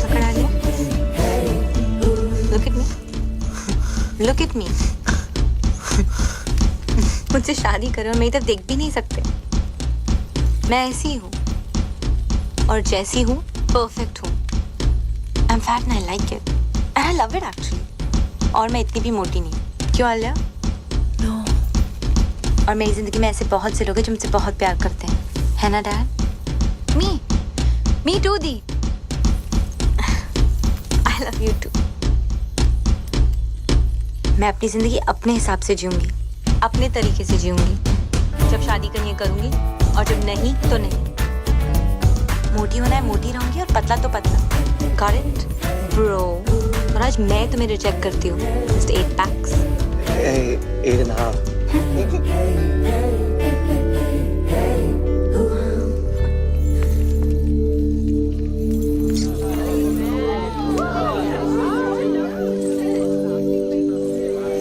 पकड़ा लिया? Look at me. Look at me. मुझसे शादी करो, मेरी तरफ देख भी नहीं सकते। मैं ऐसी हूँ और जैसी हूँ परफेक्ट हूँ। I'm fat and I like it. And I love it actually. और मैं इतनी भी मोटी नहीं। क्यों आलिया? No. और मेरी जिंदगी में ऐसे बहुत से लोग हैं जो मुझसे बहुत प्यार करते हैं, है ना dad? Me too the. I love you too. मैं अपनी जिंदगी अपने हिसाब से जीऊंगी, अपने तरीके से जीऊंगी। जब शादी करनी है करूंगी और जब नहीं तो नहीं। मोटी होना है मोटी रहूंगी और पतला तो पतला। Got it? Bro. और आज मैं तुम्हें रिजेक्ट करती हूँ। Just 8 packs. 8.5.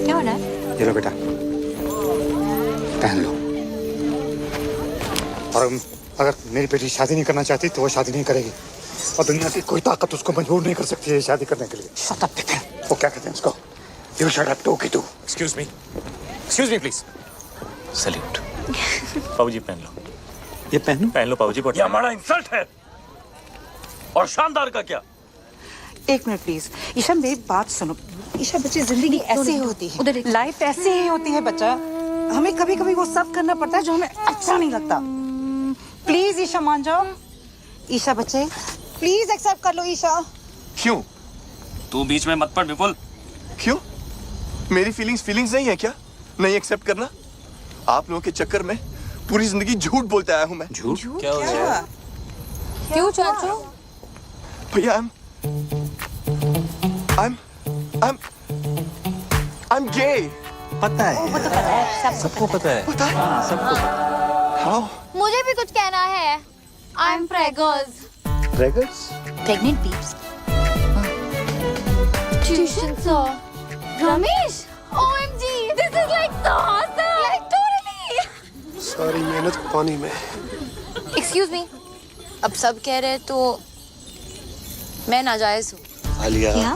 क्या हो रहा है? ये लो बेटा, पहन लो। और अगर मेरी बेटी शादी नहीं करना चाहती तो वो शादी नहीं करेगी, और दुनिया की कोई ताकत उसको मजबूर नहीं कर सकती है शादी करने के लिए। Shut up, बेटा। वो क्या कहते हैं उसको? You shut up, टोकी तू। Excuse me please. सल्यूट। बाबूजी पहन लो। ये पहन लो बाबूजी। ये हमारा इंसल्ट है। और शानदार का क्या? एक मिनट प्लीज। ईशा मेरी बात सुनो। ईशा बच्चे जिंदगी ऐसे ही होती है, लाइफ ऐसे ही होती है बच्चा। हमें कभी कभी वो सब करना पड़ता है जो हमें अच्छा नहीं लगता। प्लीज ईशा मान जाओ। ईशा बच्चे प्लीज एक्सेप्ट कर लो ईशा। क्यों? तू बीच में मत पड़ विपुल। क्यों? मेरी फीलिंग्स नहीं है क्या? नहीं एक्सेप्ट करना? आप लोगों के चक्कर में पूरी जिंदगी झूठ बोलते आया हूं मैं। झूठ? क्या हो गया? क्यों चाचू? भैया I'm gay. पता है। वो तो पता है, सबको पता है। पता है? सबको पता। How? मुझे भी कुछ कहना है। I'm preggers. Preggers? Pregnant peeps. Tuition sir. Ramesh! OMG! This is like so awesome! Like totally! सारी मेहनत पानी में। Excuse me. अब सब कह रहे हैं तो मैं नाजायज हूँ। आलिया। क्या?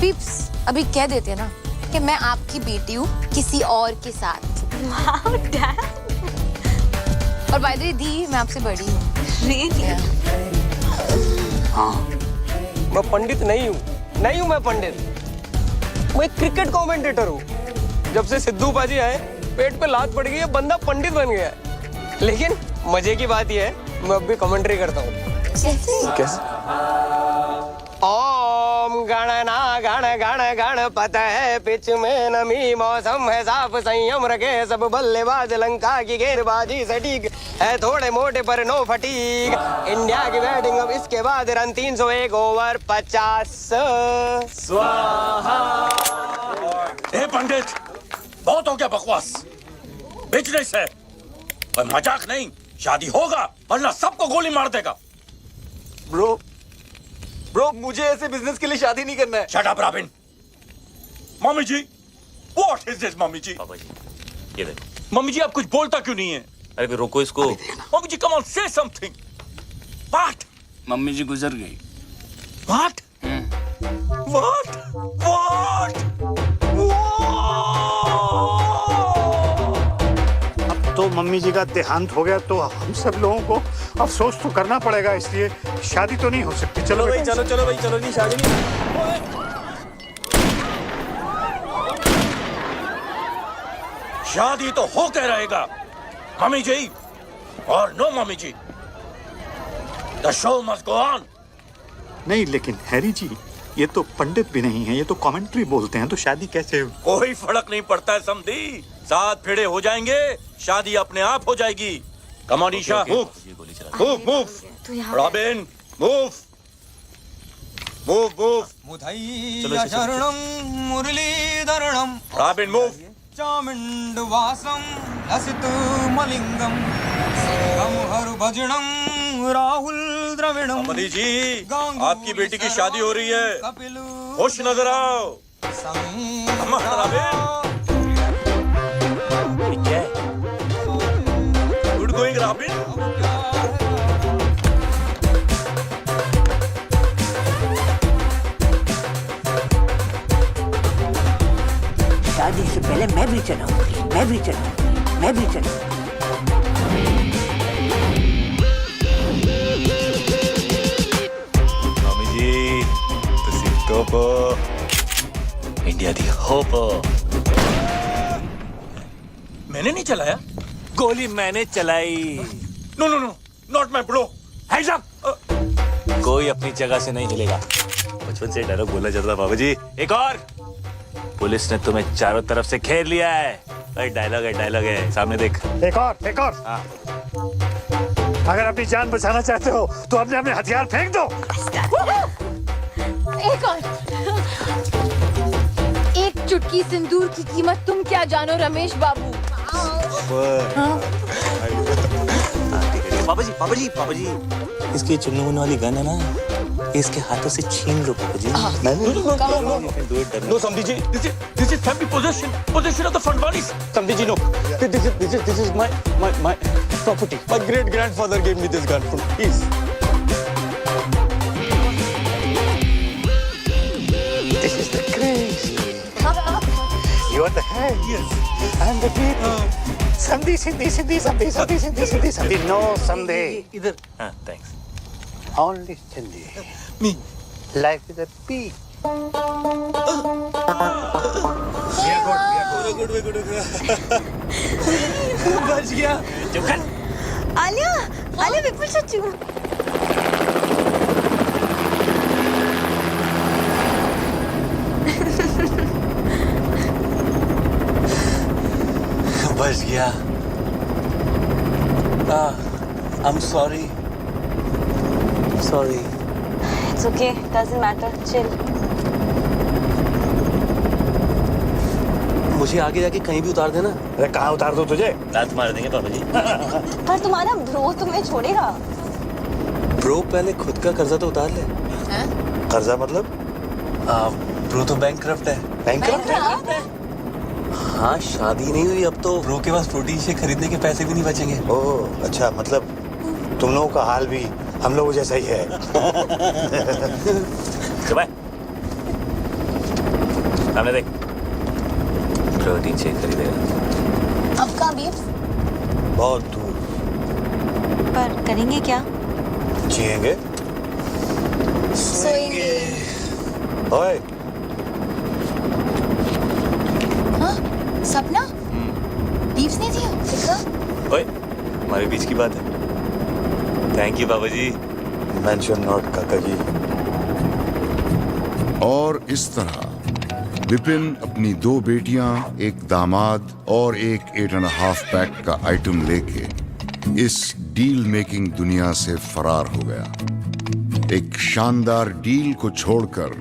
पीप्स अभी कह देते हैं ना कि मैं आपकी बेटी हूँ किसी और के साथ। Wow, Dad. और by the way दी मैं आपसे बड़ी हूँ। Really? हाँ। मैं पंडित नहीं हूँ मैं पंडित। मैं एक क्रिकेट कमेंटेटर हूँ। जब से सिद्धू पाजी आए पेट पे लात पड़ गई है, बंदा पंडित बन गया है। लेकिन मजे की बात यह है मैं अब भी कमेंट्री करता हूँ। कैसे? ओम गणना गण गण गणपत है पिच में नमी मौसम है साफ संयम रखे सब बल्लेबाज लंका की गेंदबाजी सटीक है थोड़े मोटे पर नो फटीक इंडिया की बैटिंग अब इसके बाद रन 301 ओवर 50 स्वाहा। ए पंडित बहुत हो गया बकवास, बिजनेस है और मजाक नहीं, शादी होगा वरना सबको गोली मार देगा। ब्रो मुझे ऐसे बिजनेस के लिए शादी नहीं करना है। Shut up Robin. मम्मी जी व्हाट इज दिस मम्मी जी? पापा जी ये देखो। मम्मी जी आप कुछ बोलता क्यों नहीं है? अरे फिर रोको इसको। मम्मी जी come on say something. What? Mummy जी गुजर गई। व्हाट? व्हाट? व्हाट? अब तो मम्मी जी का देहांत हो गया तो हम सब लोगों को अफसोस तो करना पड़ेगा, इसलिए शादी तो नहीं हो सकती। चलो भाई चलो भाई चलो, नहीं शादी नहीं। शादी तो होके रहेगा मम्मी जी और नो मम्मी जी। The show must go on. नहीं लेकिन हैरी जी ये तो पंडित भी नहीं है, ये तो कमेंट्री बोलते हैं, तो शादी कैसे? कोई फर्क नहीं पड़ता है समधी, साथ फेरे हो जाएंगे, शादी अपने आप हो जाएगी। Come on Isha, move Robin move move move. मुधैया शरणम मुरलीधरणम रॉबिन मूव। चामुंड वासम लसित मलिंगम हर भजनम राहुल द्रविणम। समधी जी आपकी बेटी की शादी हो रही है, खुश नजर आओ। Good going robin. शादी से पहले मैं भी चलाऊंगी, मैं भी चलाऊंगी, मैं भी चलाऊंगी। मम्मी जी तुसी टोपो इंडिया दी होपो। मैंने नहीं चलाया, गोली मैंने चलाई। No no no not my bro. Hands up. कोई अपनी जगह से नहीं हिलेगा। बचपन से डायलॉग बोलना चाहता था बाबा जी। एक और, पुलिस ने तुम्हें चारों तरफ से घेर लिया है। भाई डायलॉग है सामने देख। एक और। हाँ। अगर अपनी जान बचाना चाहते हो तो अपने अपने हथियार फेंक दो। एक और। एक चुटकी सिंदूर की कीमत तुम क्या जानो रमेश बाबू। पापा जी इसकी चुन्नू मुन्नू वाली गन है ना, इसके हाथों से छीन लो पापा जी। नो समधी जी, this is family possession of the Fadwanis. समधी जी no, this is my property. My great grandfather gave me this gun. Please. This is the crazy. You are the head. Yes. I'm the people. Sandhi. No Sandhi. इधर। हाँ thanks. Only Sandhi. Me. Life is a P. बच गया। आलिया बिल्कुल सच्चू। बच गया। I'm sorry. It's okay, doesn't matter, chill. मुझे आगे जाके कहीं भी उतार देना। अरे कहाँ उतार दो तुझे? लात मार देंगे पापा जी। पर तुम्हारा ब्रो तुम्हें छोड़ेगा। ब्रो पहले खुद का कर्जा तो उतार ले। कर्जा मतलब? ब्रो तो बैंकक्रप्ट है। बैंकक्रप्ट है? हाँ शादी नहीं हुई अब तो ब्रो के पास प्रोटीन शेक खरीदने के पैसे भी नहीं बचेंगे। ओह अच्छा, मतलब तुम लोगों का हाल भी हम लोगों जैसा ही है। सामने देख, प्रोटीन शेक खरीदेगा। अब कहाँ बीफ? बहुत दूर। पर करेंगे क्या? जिएंगे, सोएंगे। ओए सपना लीव्स नहीं दिया देखा। ओए हमारे बीच की बात है। थैंक यू बाबा जी। मेंशन नॉट काका जी। और इस तरह विपिन अपनी 2 बेटियां, एक दामाद और एक 8.5 पैक का आइटम लेके इस डील मेकिंग दुनिया से फरार हो गया। एक शानदार डील को छोड़कर